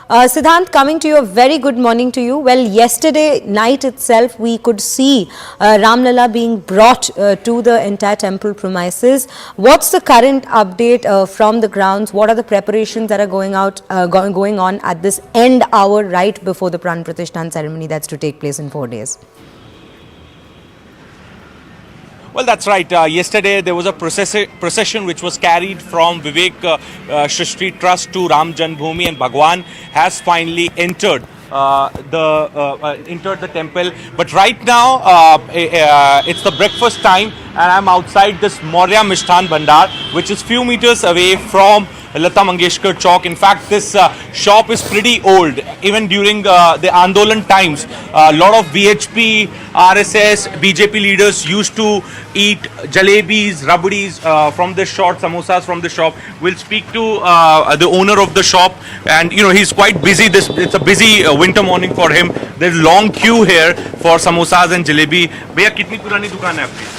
Siddhant, coming to you, a very good morning to you. Well, yesterday night itself we could see Ram Lalla being brought to the entire temple premises. What's the current update from the grounds? What are the preparations that are going on at this end hour right before the Pran Pratistha ceremony that's to take place in 4 days? Well, that's right. Yesterday there was a procession which was carried from Vivek Shrishti Trust to Ram Janmabhoomi, and Bhagwan has finally entered the temple. But right now it's the breakfast time, and I'm outside this Maurya Mishthan Bhandar, which is few meters away from Lata Mangeshkar Chowk. In fact, this shop is pretty old. Even during the Andolan times, a lot of VHP, RSS, BJP leaders used to eat jalebis, rabdis from this shop, samosas from the shop. We'll speak to the owner of the shop, and you know, he's quite busy. It's a busy winter morning for him. There's long queue here for samosas and jalebi. भैया कितनी पुरानी दुकान है आपकी?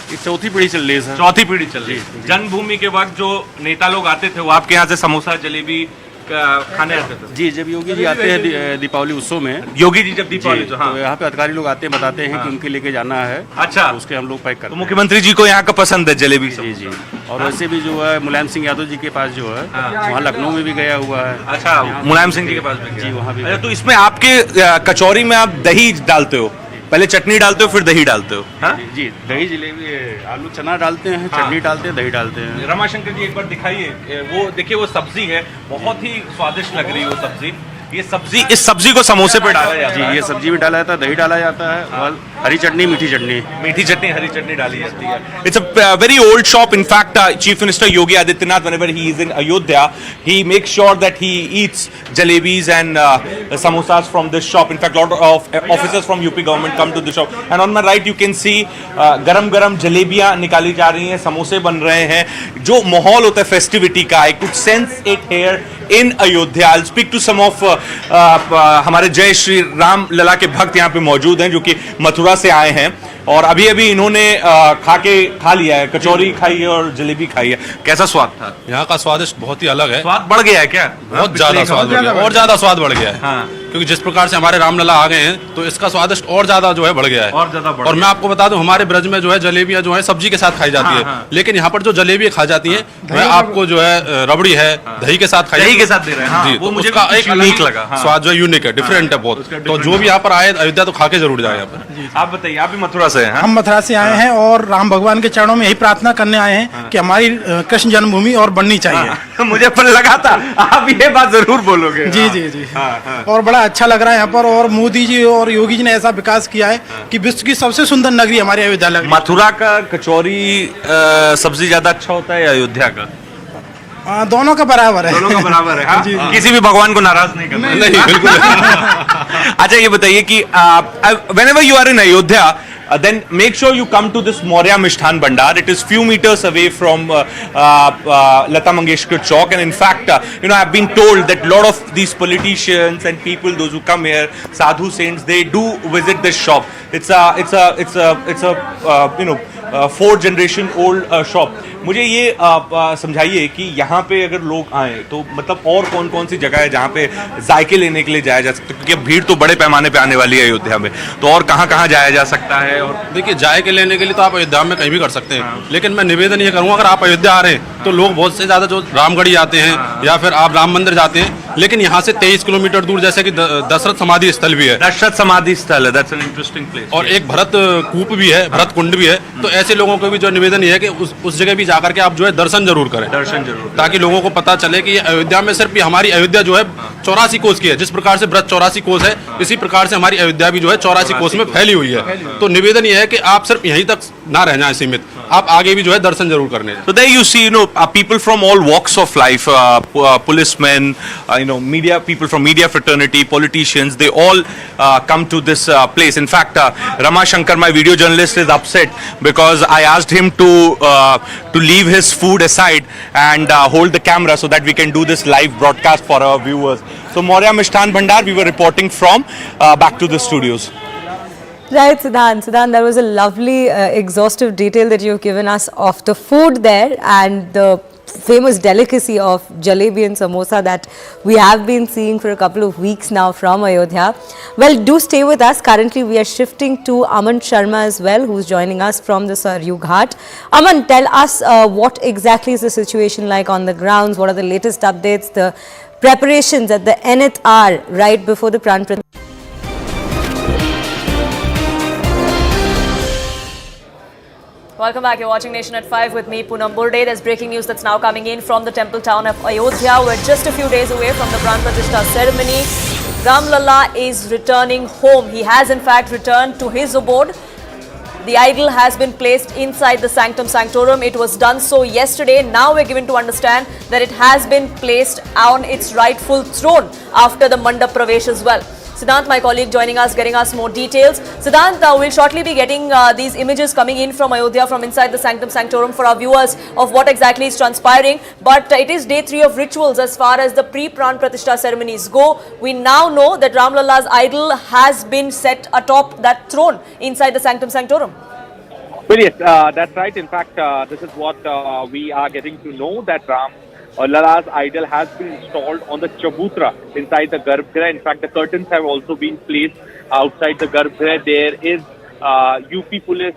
ये चौथी पीढ़ी चल रही है सर। चौथी पीढ़ी चल रही है। जन्मभूमि के वक्त जो नेता लोग आते थे वो आपके यहाँ से समोसा जलेबी खाने आते थे? जी, जब योगी जी आते हैं दीपावली उत्सव में, योगी जी जब दीपावली तो हाँ, तो यहाँ पे अधिकारी लोग आते हैं, बताते हैं कि उनके लेके जाना है। अच्छा, तो उसके हम लोग पैक करते हैं। तो मुख्यमंत्री जी को यहाँ का पसंद है जलेबी? जी जी। और वैसे भी जो है मुलायम सिंह यादव जी के पास जो है, वहाँ लखनऊ में भी गया हुआ है। अच्छा, मुलायम सिंह जी के पास जी, वहाँ भी। अच्छा, तो इसमें आपके कचौरी में आप दही डालते हो? पहले चटनी डालते हो फिर दही डालते हो? हाँ जी, दही जलेबी, आलू चना डालते हैं, चटनी डालते हैं, दही डालते हैं। रमाशंकर जी एक बार दिखाइए, वो देखिए वो सब्जी है, बहुत ही स्वादिष्ट लग रही है वो सब्जी। ये सब्जी, इस सब्जी को समोसे पे डाला जाता है? जी, ये सब्जी भी डाला जाता है, दही डाला जाता है और हरी चटनी, मीठी चटनी, हरी चटनी डाली जाती है। It's a very old shop. In fact, Chief Minister Yogi Adityanath, whenever he is in Ayodhya, he makes sure that he eats jalebis and samosas from this shop. In fact, a lot of officers from UP government come to the shop. And on my right, you can see गरम जलेबियां निकाली जा रही हैं, समोसे बन रहे हैं। जो माहौल होता है फेस्टिविटी का, I could sense it here in Ayodhya. I'll speak to some of हमारे जय श्री राम लला के भक्त यहाँ पे मौजूद हैं जो कि मथुरा से आए हैं। और अभी अभी इन्होंने खा लिया है, कचौरी खाई है और जलेबी खाई है। कैसा स्वाद था? यहाँ का स्वादिष्ट बहुत ही अलग है। स्वाद बढ़ गया है क्या? बहुत ज्यादा स्वाद बढ़ गया और ज्यादा स्वाद बढ़ गया है। हाँ। क्योंकि जिस प्रकार से हमारे रामलला आ गए हैं तो इसका स्वादिष्ट और ज्यादा जो है बढ़ गया है। और ज्यादा बढ़ और मैं आपको बता दूं हमारे ब्रज में जो है जलेबियां जो है सब्जी के साथ खाई जाती है, लेकिन यहाँ पर जो जलेबी खा जाती है वह आपको जो है रबड़ी है दही के साथ खाई, दही के साथ दे रहे हैं। जी, वो तो मुझे उसका एक यूनिक लगा। स्वाद जो यूनिक है, डिफरेंट है बहुत। तो जो भी यहाँ पर आए अयोध्या तो खा के जरूर जाए यहाँ पर। आप बताइए, आप भी मथुरा से हैं? हम मथुरा से आए हैं और राम भगवान के चरणों में यही प्रार्थना करने आए हैं कि हमारी कृष्ण जन्मभूमि और बननी चाहिए। मुझे पर लगा था आप ये बात जरूर बोलोगे। जी जी जी। और बड़ा अच्छा लग रहा है यहाँ पर, और मोदी जी और योगी जी ने ऐसा विकास किया है कि विश्व की सबसे सुंदर नगरी हमारी अयोध्या लग रही है। मथुरा का कचौरी सबसे ज्यादा अच्छा होता है या अयोध्या का? दोनों का बराबर है। दोनों का बराबर है। हाँ? जी, जी। किसी भी भगवान को नाराज नहीं करना। नहीं बिल्कुल। अच्छा ये बताइए कि whenever you are in Ayodhya, then make sure you come to this Maurya Mishthan Bhandar. It is few meters away from Lata Mangeshkar Chowk, and in fact, I've been told that a lot of these politicians and people, those who come here, sadhu saints, they do visit this shop. It's a 4th generation old shop. मुझे ये समझाइए कि यहाँ पे अगर लोग आए तो मतलब और कौन कौन सी जगह है जहाँ पे जायके लेने के लिए जाया जा सकता है, क्योंकि भीड़ तो बड़े पैमाने पे आने वाली है अयोध्या में, तो और कहाँ कहाँ जाया जा सकता है? और देखिए जायके लेने के लिए तो आप अयोध्या में कहीं भी कर सकते हैं, लेकिन मैं निवेदन ये करूँगा अगर आप अयोध्या आ रहे हैं तो लोग बहुत से ज्यादा जो रामगढ़ी आते हैं या फिर आप राम मंदिर जाते हैं, लेकिन यहाँ से 23 किलोमीटर दूर जैसे कि दशरथ समाधि स्थल भी है। दशरथ समाधि स्थल है, दैट्स एन इंटरेस्टिंग प्लेस। और एक भरत कूप भी है, भरत कुंड भी है। तो ऐसे लोगों को भी जो निवेदन ये है कि उस जगह भी जाकर के आप जो है दर्शन जरूर करें, ताकि लोगों को पता चले कि अयोध्या में सिर्फ हमारी अयोध्या जो है 84 कोस की है। जिस प्रकार से ब्रज 84 कोस है, इसी प्रकार से हमारी अयोध्या भी जो है 84 कोस में फैली हुई है। तो निवेदन ये है कि आप सिर्फ यहीं तक ना रह जाएं सीमित, आप आगे भी जो है दर्शन जरूर करने। So there you see, people from all walks of life, policemen, media people from media fraternity, politicians, they all come to this place. In fact, Rama Shankar, my video journalist, is upset because I asked him to leave his food aside and hold the camera so that we can do this live broadcast for our viewers. So Maurya Mishthan Bhandar, we were reporting from back to the studios. Right, Siddhant. Siddhant, that was a lovely, exhaustive detail that you've given us of the food there and the famous delicacy of jalebi and samosa that we have been seeing for a couple of weeks now from Ayodhya. Well, do stay with us. Currently, we are shifting to Aman Sharma as well, who's joining us from the Saryu Ghat. Aman, tell us what exactly is the situation like on the grounds? What are the latest updates, the preparations at the nth hour right before the Pran Pratistha? Welcome back. You're watching Nation at 5 with me, Poonam Burde. There's breaking news that's now coming in from the temple town of Ayodhya. We're just a few days away from the Pran Pratistha ceremony. Ram Lalla is returning home. He has in fact returned to his abode. The idol has been placed inside the sanctum sanctorum. It was done so yesterday. Now we're given to understand that it has been placed on its rightful throne after the Mandap Pravesh as well. Siddhant, my colleague, joining us, getting us more details. Siddhant, we'll shortly be getting these images coming in from Ayodhya, from inside the Sanctum Sanctorum for our viewers of what exactly is transpiring. But it is day 3 of rituals as far as the pre-Pran Pratistha ceremonies go. We now know that Ram Lalla's idol has been set atop that throne inside the Sanctum Sanctorum. Well, yes, that's right. In fact, this is what we are getting to know, that Ram Lala's idol has been installed on the Chabutra inside the Garbhagriha. In fact, the curtains have also been placed outside the Garbhagriha. There is UP police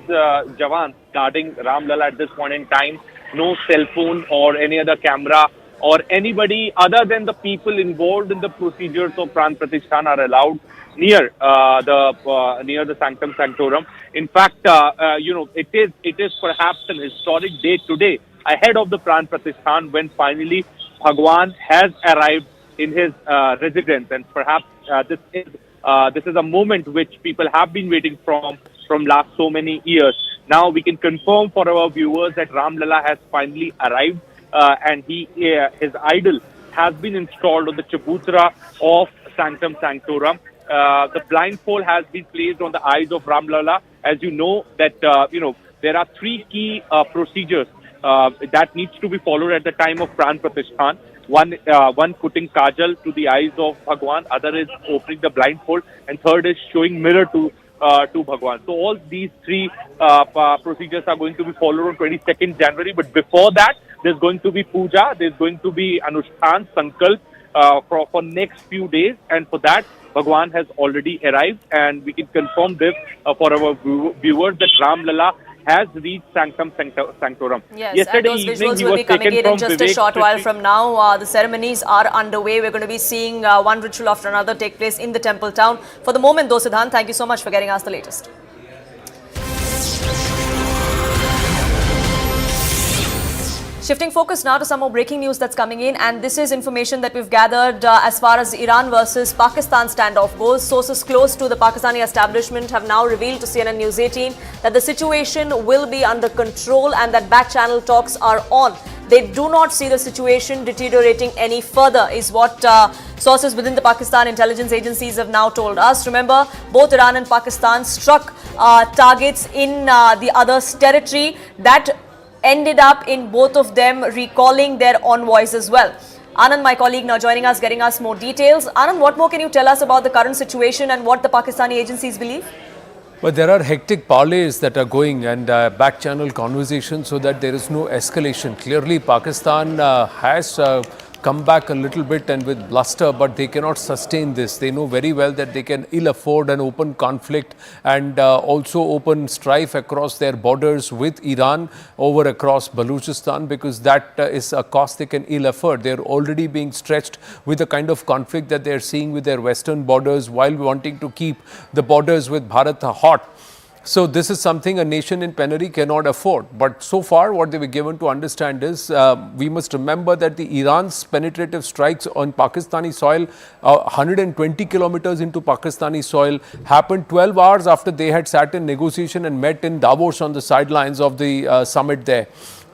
Jawans guarding Ram Lala at this point in time. No cell phone or any other camera or anybody other than the people involved in the procedures of Pran Pratistha are allowed near the Sanctum Sanctorum. In fact, it is perhaps an historic day today, ahead of the Pran Pratistha, when finally Bhagwan has arrived in his residence, and perhaps this is a moment which people have been waiting from last so many years. Now we can confirm for our viewers that Ram Lala has finally arrived, and his idol has been installed on the Chabutra of Sanctum Sanctorum. The blindfold has been placed on the eyes of Ram Lala. As you know that there are 3 key procedures that needs to be followed at the time of Pran Pratistha. One putting kajal to the eyes of Bhagwan, other is opening the blindfold, and third is showing mirror to to Bhagwan. So all these three procedures are going to be followed on 22nd January. But before that, there's going to be puja, there's going to be Anushthan, Sankalp for next few days. And for that, Bhagwan has already arrived, and we can confirm this for our viewers that Ram Lala has reached Sanctum Sanctorum. Yes, Yesterday and those evening, visuals he will was be coming taken in from just a Vivek short while Trishti. from now. The ceremonies are underway. We're going to be seeing one ritual after another take place in the temple town. For the moment, though, Siddhant, thank you so much for getting us the latest. Shifting focus now to some more breaking news that's coming in, and this is information that we've gathered as far as the Iran versus Pakistan standoff goes. Sources close to the Pakistani establishment have now revealed to CNN News 18 that the situation will be under control and that back-channel talks are on. They do not see the situation deteriorating any further, is what sources within the Pakistan intelligence agencies have now told us. Remember, both Iran and Pakistan struck targets in the other's territory that ended up in both of them recalling their envoys as well. Anand, my colleague, now joining us, getting us more details. Anand, what more can you tell us about the current situation and what the Pakistani agencies believe? But there are hectic parleys that are going and back-channel conversations so that there is no escalation. Clearly, Pakistan has come back a little bit and with bluster, but they cannot sustain this. They know very well that they can ill afford an open conflict and also open strife across their borders with Iran over across Balochistan, because that is a cost they can ill afford. They're already being stretched with the kind of conflict that they're seeing with their western borders while wanting to keep the borders with Bharat hot. So this is something a nation in penury cannot afford. But so far what they were given to understand is we must remember that the Iran's penetrative strikes on Pakistani soil 120 kilometers into Pakistani soil happened 12 hours after they had sat in negotiation and met in Davos on the sidelines of the summit there.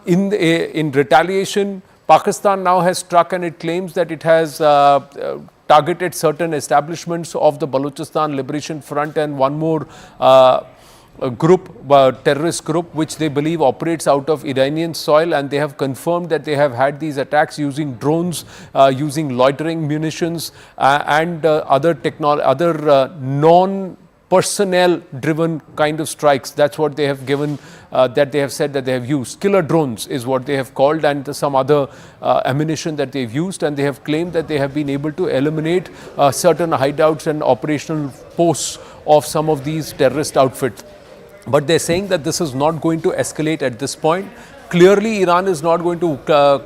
In retaliation, Pakistan now has struck and it claims that it has targeted certain establishments of the Balochistan Liberation Front and one more a group, terrorist group, which they believe operates out of Iranian soil, and they have confirmed that they have had these attacks using drones, using loitering munitions and other non-personnel driven kind of strikes. That's what they have given, that they have said that they have used. Killer drones is what they have called, and some other ammunition that they've used, and they have claimed that they have been able to eliminate certain hideouts and operational posts of some of these terrorist outfits. But they're saying that this is not going to escalate at this point. Clearly, Iran is not going to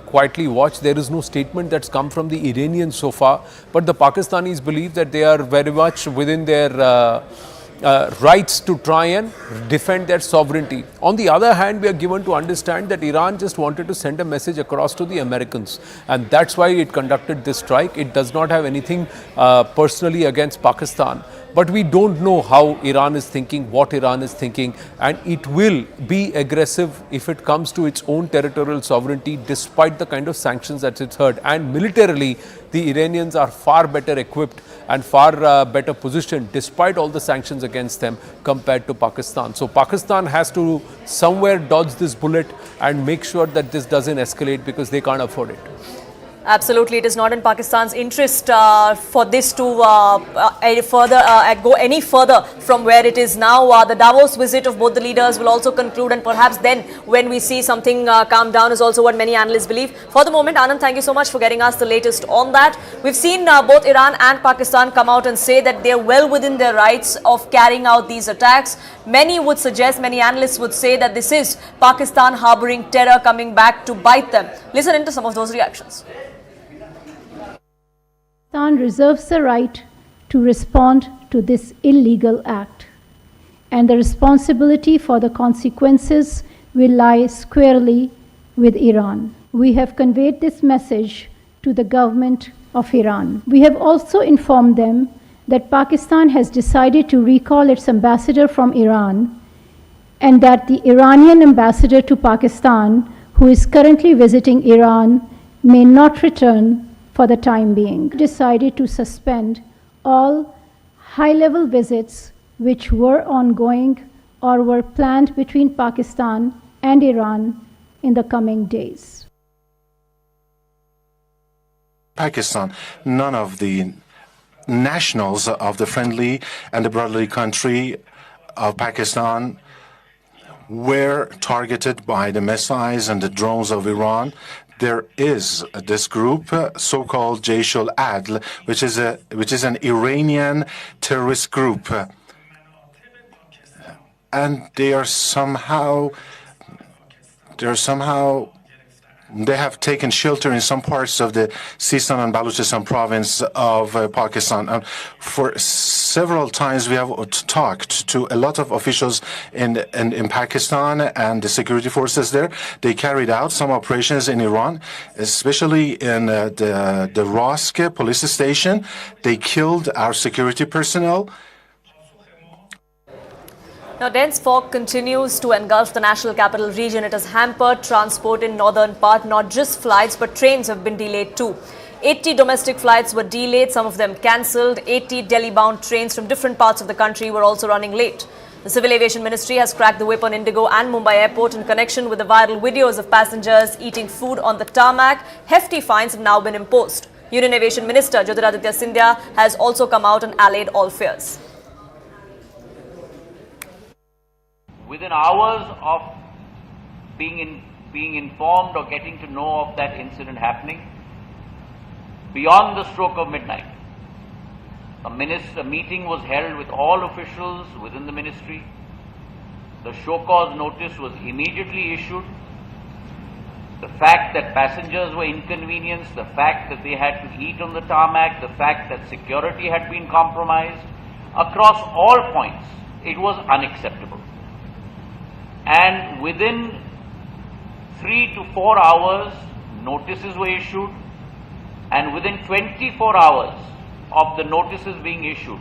quietly watch. There is no statement that's come from the Iranians so far. But the Pakistanis believe that they are very much within their rights to try and defend their sovereignty. On the other hand, we are given to understand that Iran just wanted to send a message across to the Americans. And that's why it conducted this strike. It does not have anything personally against Pakistan. But we don't know how Iran is thinking, what Iran is thinking, and it will be aggressive if it comes to its own territorial sovereignty, despite the kind of sanctions that it's heard. And militarily, the Iranians are far better equipped and far better positioned, despite all the sanctions against them, compared to Pakistan. So Pakistan has to somewhere dodge this bullet and make sure that this doesn't escalate, because they can't afford it. Absolutely, it is not in Pakistan's interest for this to go any further from where it is now. The Davos visit of both the leaders will also conclude, and perhaps then when we see something calm down is also what many analysts believe. For the moment, Anand, thank you so much for getting us the latest on that. We've seen both Iran and Pakistan come out and say that they are well within their rights of carrying out these attacks. Many would suggest, many analysts would say that this is Pakistan harboring terror coming back to bite them. Listen into some of those reactions. Pakistan reserves the right to respond to this illegal act, and the responsibility for the consequences will lie squarely with Iran. We have conveyed this message to the government of Iran. We have also informed them that Pakistan has decided to recall its ambassador from Iran, and that the Iranian ambassador to Pakistan, who is currently visiting Iran, may not return for the time being. Decided to suspend all high-level visits which were ongoing or were planned between Pakistan and Iran in the coming days. Pakistan, none of the nationals of the friendly and the brotherly country of Pakistan were targeted by the missiles and the drones of Iran. There is this group, so-called Jaish-ul-Adl, which is an Iranian terrorist group, and they have taken shelter in some parts of the Sistan and Balochistan province of Pakistan. And for several times we have talked to a lot of officials in Pakistan and the security forces there. They carried out some operations in Iran, especially in the Rosk police station. They killed our security personnel. Now, dense fog continues to engulf the national capital region. It has hampered transport in northern part. Not just flights, but trains have been delayed too. 80 domestic flights were delayed, some of them cancelled. 80 Delhi-bound trains from different parts of the country were also running late. The Civil Aviation Ministry has cracked the whip on Indigo and Mumbai Airport in connection with the viral videos of passengers eating food on the tarmac. Hefty fines have now been imposed. Union Aviation Minister Jyotiraditya Scindia has also come out and allayed all fears. Within hours of being informed or getting to know of that incident happening, beyond the stroke of midnight, a meeting was held with all officials within the ministry. The show cause notice was immediately issued. The fact that passengers were inconvenienced, the fact that they had to eat on the tarmac, the fact that security had been compromised, across all points, it was unacceptable. And within 3 to 4 hours, notices were issued, and within 24 hours of the notices being issued,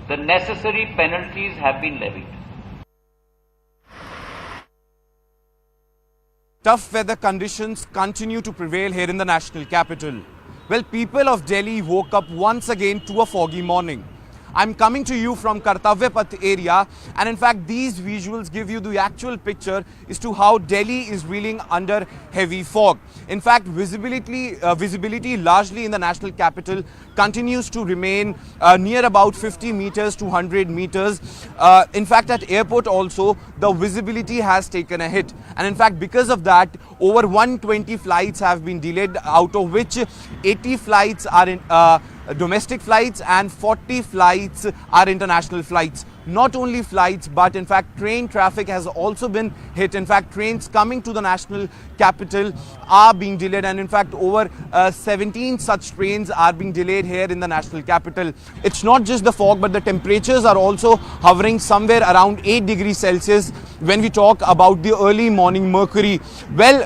the necessary penalties have been levied. Tough weather conditions continue to prevail here in the national capital. Well, people of Delhi woke up once again to a foggy morning. I'm coming to you from Kartavya Path area, and in fact these visuals give you the actual picture as to how Delhi is reeling under heavy fog. In fact, visibility largely in the national capital continues to remain near about 50 meters to 100 meters. In fact, at airport also the visibility has taken a hit, and in fact because of that over 120 flights have been delayed, out of which 80 flights are in domestic flights and 40 flights are international flights. Not only flights, but in fact train traffic has also been hit. In fact, trains coming to the national capital are being delayed, and in fact over 17 such trains are being delayed here in the national capital. It's not just the fog, but the temperatures are also hovering somewhere around 8 degrees Celsius when we talk about the early morning mercury. Well,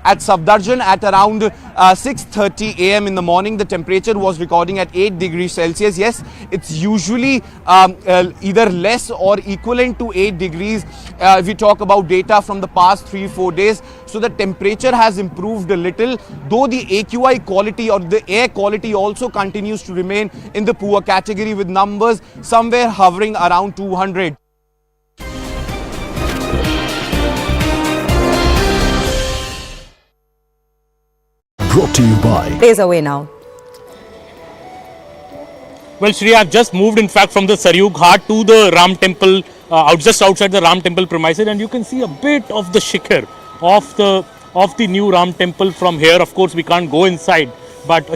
at Safdarjung at around 6:30 a.m. in the morning, the temperature was recording at 8 degrees Celsius. Yes, it's usually either less or equivalent to 8 degrees if we talk about data from the past 3-4 days. So the temperature has improved a little, though the AQI quality or the air quality also continues to remain in the poor category, with numbers somewhere hovering around 200. Brought to you by Days away now. Well, Sree, I've just moved, in fact, from the Saryu Ghat to the Ram Temple, just outside the Ram Temple premises, and you can see a bit of the shikhar of the new Ram Temple from here. Of course, we can't go inside, but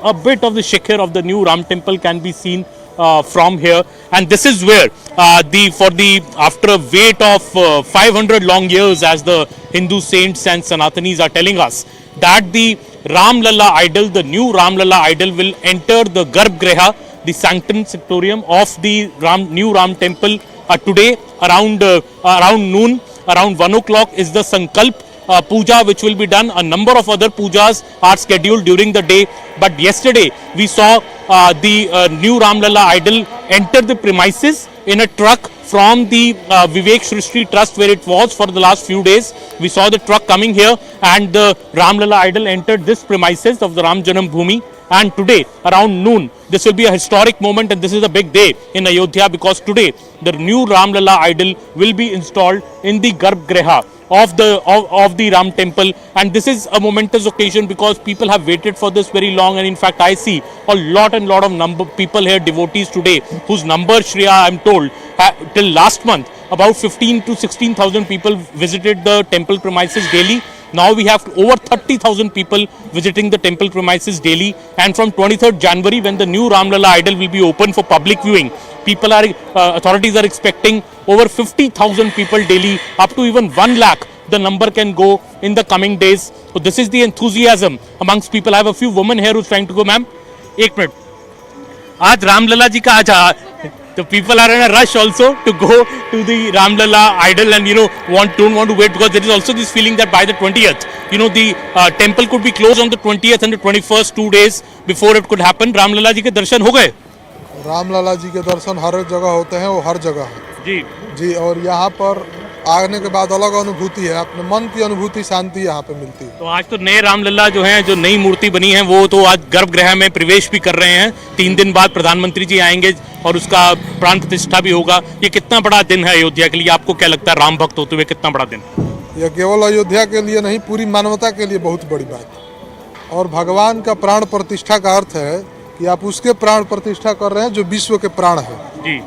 a bit of the shikhar of the new Ram Temple can be seen from here. And this is where after a wait of 500 long years, as the Hindu saints and Sanatanis are telling us, that the Ram Lalla idol, the new Ram Lalla idol, will enter the Garbhagriha, the sanctorium of the new Ram Temple today around noon. Around 1 o'clock is the Sankalp puja which will be done. A number of other pujas are scheduled during the day, but yesterday we saw the new Ram Lalla idol enter the premises in a truck from the Vivek Shrishti Trust, where it was for the last few days. We saw the truck coming here, and the Ram Lalla idol entered this premises of the Ram Janam Bhoomi. And today around noon, this will be a historic moment, and this is a big day in Ayodhya, because today the new Ram Lalla idol will be installed in the Garbhagriha of the Ram temple, and this is a momentous occasion because people have waited for this very long. And in fact, I see a lot of people here, devotees today, whose number, Shreya, I'm told, till last month, about 15 to 16,000 people visited the temple premises daily. Now we have over 30,000 people visiting the temple premises daily, and from 23rd January, when the new Ram Lalla idol will be open for public viewing, authorities are expecting over 50,000 people daily, up to even 1 lakh. The number can go in the coming days. So this is the enthusiasm amongst people. I have a few women here who's trying to go. Ma'am, 1 minute. आज Ram Lalla ji ka the people are in a rush also to go to the Ram Lalla idol, and don't want to wait, because there is also this feeling that by the 20th, the temple could be closed on the 20th and the 21st, 2 days before it could happen. Ram Lalla ji के दर्शन हो गए? राम लला जी के दर्शन हर जगह होते हैं, वो हर जगह है जी जी। और यहाँ पर आने के बाद अलग अनुभूति है, अपने मन की अनुभूति, शांति यहाँ पे मिलती है। तो आज तो नए राम लल्ला जो हैं, जो नई मूर्ति बनी है, वो तो आज गर्भगृह में प्रवेश भी कर रहे हैं। 3 दिन बाद प्रधानमंत्री जी आएंगे और उसका प्राण प्रतिष्ठा भी होगा। ये कितना बड़ा दिन है अयोध्या के लिए? आपको क्या लगता है, राम भक्त होते हुए कितना बड़ा दिन? यह केवल अयोध्या के लिए नहीं, पूरी मानवता के लिए बहुत बड़ी बात है। और भगवान का प्राण प्रतिष्ठा का अर्थ है कि आप उसके प्राण प्रतिष्ठा कर रहे हैं जो विश्व के प्राण है जी।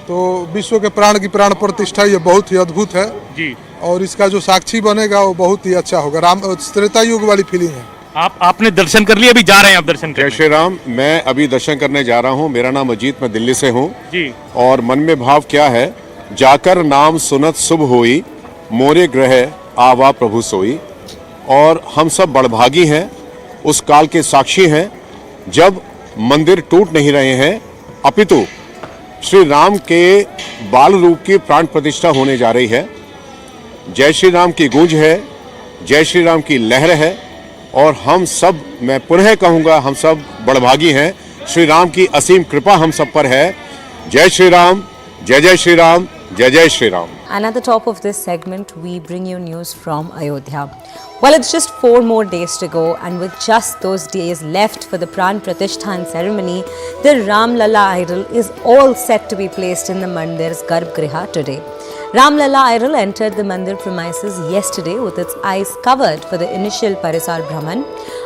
तो विश्व के प्राण की प्राण प्रतिष्ठा ये बहुत ही अद्भुत है जी। और इसका जो साक्षी बनेगा वो बहुत ही अच्छा होगा। राम त्रेता युग वाली फीलिंग है। आपने दर्शन कर लिए, अभी जा रहे हैं आप दर्शन करने? जय श्री राम। मैं अभी दर्शन करने जा रहा हूँ। मेरा नाम अजीत, मैं दिल्ली से हूँ जी। और मन में भाव क्या है, जाकर नाम सुनत शुभ होई, मोरे ग्रह आवा प्रभु सोई। और हम सब बड़भागी हैं, उस काल के साक्षी हैं जब मंदिर टूट नहीं रहे हैं, अपितु श्री राम के बाल रूप की प्राण प्रतिष्ठा होने जा रही है। जय श्री राम की गूंज है, जय श्री राम की लहर है, और हम सब, मैं पुनः कहूँगा, हम सब बड़भागी हैं। श्री राम की असीम कृपा हम सब पर है। जय श्री राम, जय जय श्री राम, जय जय Shri Ram. And at the top of this segment, we bring you news from Ayodhya. Well, it's just 4 more days to go, and with just those days left for the Pran Pratistha ceremony, the Ram Lalla idol is all set to be placed in the Mandir's Garbhgriha today. Ram Lalla idol entered the Mandir premises yesterday with its eyes covered for the initial Parisar Brahman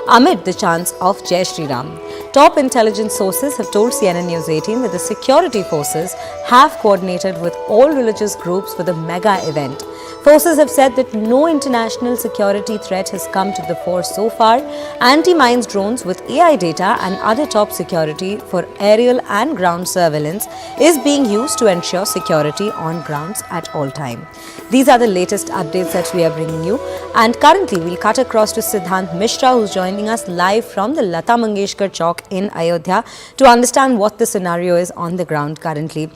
amid the chants of Jai Shri Ram. Top intelligence sources have told CNN News 18 that the security forces have coordinated with all religious groups for the mega event. Forces have said that no international security threat has come to the fore so far. Anti-mines drones with AI data and other top security for aerial and ground surveillance is being used to ensure security on grounds at all time. These are the latest updates that we are bringing you, and currently we'll cut across to Siddhant Mishra, who's joining us live from the Lata Mangeshkar Chowk in Ayodhya to understand what the scenario is on the ground currently.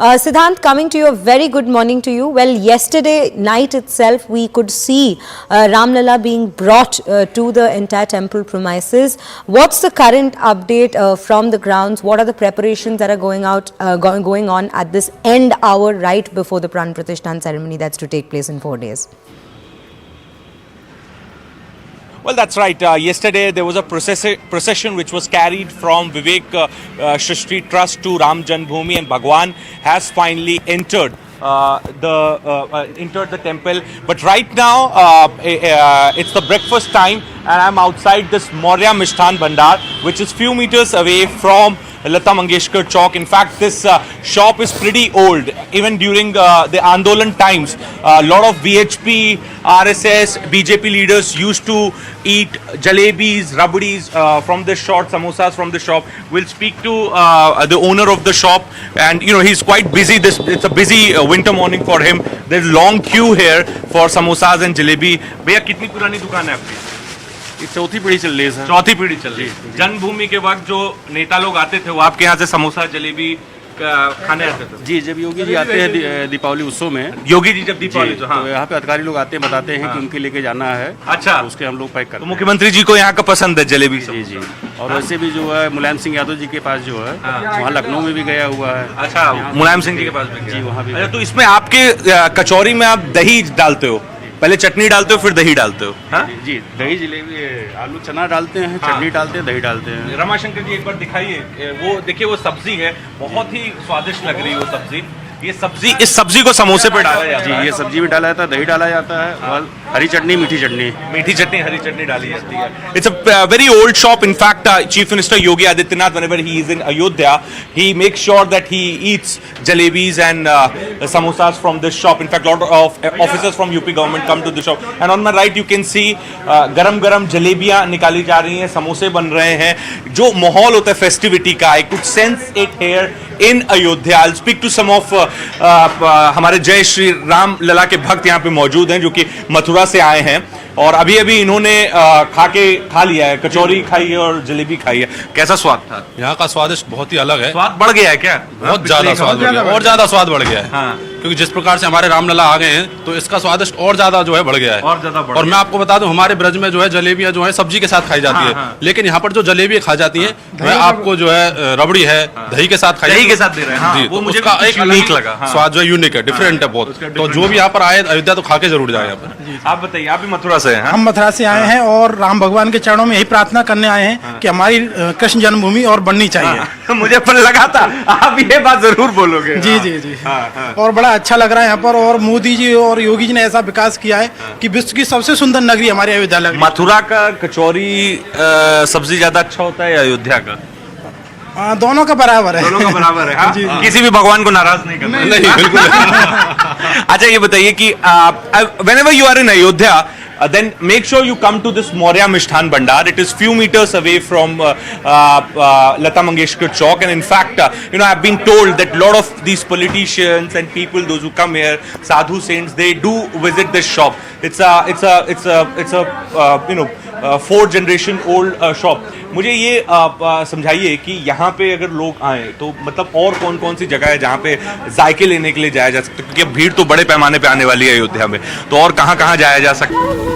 Siddhant, coming to you, a very good morning to you. Well, yesterday night itself, we could see Ram Lalla being brought to the entire temple premises. What's the current update from the grounds? What are the preparations that are going on at this end hour right before the Pran Pratistha ceremony that's to take place in 4 days? Well, that's right. Yesterday there was a procession which was carried from Vivek Shrishti Trust to Ram Janmabhoomi, and Bhagwan has finally entered the temple. But right now it's the breakfast time, and I'm outside this Maurya Mishthan Bhandar, which is few meters away from Lata Mangeshkar Chowk. In fact, this shop is pretty old. Even during the Andolan times, a lot of VHP, RSS, BJP leaders used to eat jalebis, rabdis from this shop, samosas from the shop. We'll speak to the owner of the shop, and he's quite busy. It's a busy winter morning for him. There's long queue here for samosas and jalebi. भैया कितनी पुरानी दुकान है आपकी? चौथी पीढ़ी चल रही है सर। चौथी पीढ़ी चल रही है। जन्मभूमि के वक्त जो नेता लोग आते थे, वो आपके यहाँ से समोसा जलेबी खाने आते थे? जी, जब योगी जी आते हैं दीपावली उत्सव में, योगी जी जब दीपावली तो हाँ, तो यहाँ पे अधिकारी लोग आते हैं, बताते हैं कि उनके लेके जाना है। अच्छा, तो उसके हम लोग पैक करते हैं। तो मुख्यमंत्री जी को यहाँ का पसंद है जलेबी? जी जी। और वैसे भी जो है मुलायम सिंह यादव जी के पास जो है, वहाँ लखनऊ में भी गया हुआ है। अच्छा, मुलायम सिंह जी के पास भी? जी, वहाँ भी। अच्छा, तो इसमें आपके कचौरी में आप दही डालते हो? पहले चटनी डालते हो फिर दही डालते हो? हाँ जी, दही जलेबी, आलू चना डालते हैं, चटनी डालते हैं, दही डालते हैं। रमाशंकर जी एक बार दिखाइए, वो देखिए वो सब्जी है, बहुत ही स्वादिष्ट लग रही है वो सब्जी। इस सब्जी को समोसे पे डाला जाता जी है। ये सब्जी भी डाला जाता है, दही डाला जाता है और हरी चटनी मीठी चटनी हरी चटनी डाली जाती है। It's a very old shop. In fact, Chief Minister Yogi Adityanath, whenever he is in Ayodhya, he makes sure that he eats jalebis and samosas from this shop. In fact, a lot of officers from UP government come to the shop. And on my right, you can see गरम जलेबियां निकाली जा रही हैं, समोसे बन रहे हैं। जो माहौल होता है फेस्टिविटी का, I could sense it here in Ayodhya. I'll speak to some of हमारे जय श्री राम लला के भक्त यहाँ पे मौजूद हैं, जो कि मथुरा से आए हैं और अभी इन्होंने खा लिया है, कचौरी खाई है और जलेबी खाई है। कैसा स्वाद था? यहाँ का स्वादिष्ट बहुत ही अलग है। स्वाद बढ़ गया है क्या? बहुत ज्यादा स्वाद बढ़ गया, और ज्यादा स्वाद बढ़ गया है। हाँ। क्योंकि जिस प्रकार से हमारे रामलला आ गए हैं तो इसका स्वादिष्ट और ज्यादा जो है बढ़ गया है। और मैं आपको बता दूं, हमारे ब्रज में जो है जलेबियां जो है सब्जी के साथ खाई जाती है, लेकिन यहाँ पर जो जलेबी खाई जाती है वह आपको जो है रबड़ी है दही के साथ खाई, दही के साथ दे रहे हैं। जी, वो तो मुझे उसका एक यूनिक लगा। स्वाद जो है यूनिक है, डिफरेंट है बहुत। तो जो भी यहाँ पर आए अयोध्या तो खा के जरूर जाए यहाँ पर। आप बताइए, आप भी मथुरा से हैं? हम मथुरा से आए हैं और राम भगवान के चरणों में यही प्रार्थना करने आए हैं कि हमारी कृष्ण जन्मभूमि और बननी चाहिए। मुझे पर लगा था आप ये बात जरूर बोलोगे। जी जी जी। और बड़ा अच्छा लग रहा है यहाँ पर, और मोदी जी और योगी जी ने ऐसा विकास किया है कि विश्व की सबसे सुंदर नगरी हमारी अयोध्या लग रही है। मथुरा का कचौरी सब्जी ज्यादा अच्छा होता है या अयोध्या का? दोनों का बराबर है। दोनों का बराबर है। हाँ? जी, जी। किसी भी भगवान को नाराज नहीं करना। नहीं, बिल्कुल। अच्छा ये बताइए कि whenever you are in Ayodhya, then make sure you come to this Maurya Mishthan Bhandar. It is few meters away from Lata Mangeshkar Chowk, and in fact, I've been told that a lot of these politicians and people, those who come here, sadhu saints, they do visit this shop. It's a 4th generation old shop. मुझे ये समझाइए कि यहाँ पे अगर लोग आए तो मतलब और कौन कौन सी जगह है जहाँ पे जायके लेने के लिए जाया जा सकता है, क्योंकि भीड़ तो बड़े पैमाने पे आने वाली है अयोध्या में, तो और कहाँ कहाँ जाया जा सकता है?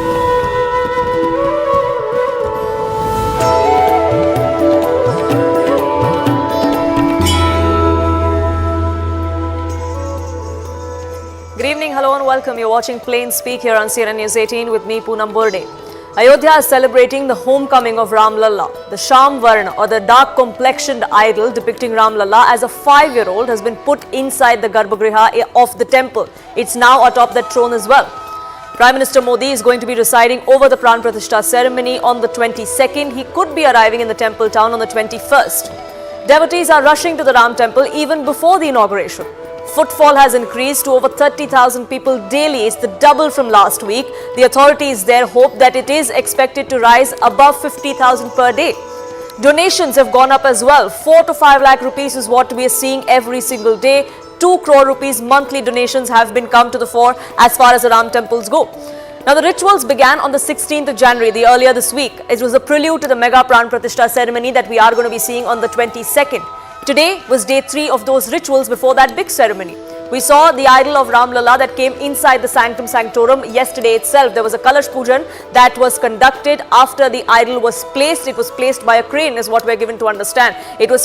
Good evening, hello and welcome. You're watching Plain Speak here on CNN News 18 with me, Poonam Burde. Ayodhya is celebrating the homecoming of Ram Lalla. The Sham Varna, or the dark complexioned idol depicting Ram Lalla as a 5-year-old, has been put inside the Garbhagriha of the temple. It's now atop that throne as well. Prime Minister Modi is going to be residing over the Pran Pratistha ceremony on the 22nd. He could be arriving in the temple town on the 21st. Devotees are rushing to the Ram temple even before the inauguration. Footfall has increased to over 30,000 people daily. It's the double from last week. The authorities there hope that it is expected to rise above 50,000 per day. Donations have gone up as well. 4 to 5 lakh rupees is what we are seeing every single day. 2 crore rupees monthly donations have been come to the fore as far as the Ram temples go. Now the rituals began on the 16th of January, earlier this week. It was a prelude to the mega Pran Pratistha ceremony that we are going to be seeing on the 22nd. Today was day 3 of those rituals before that big ceremony. We saw the idol of Ram Lalla that came inside the Sanctum Sanctorum yesterday itself. There was a Kalash Pujan that was conducted after the idol was placed. It was placed by a crane is what we're given to understand. It was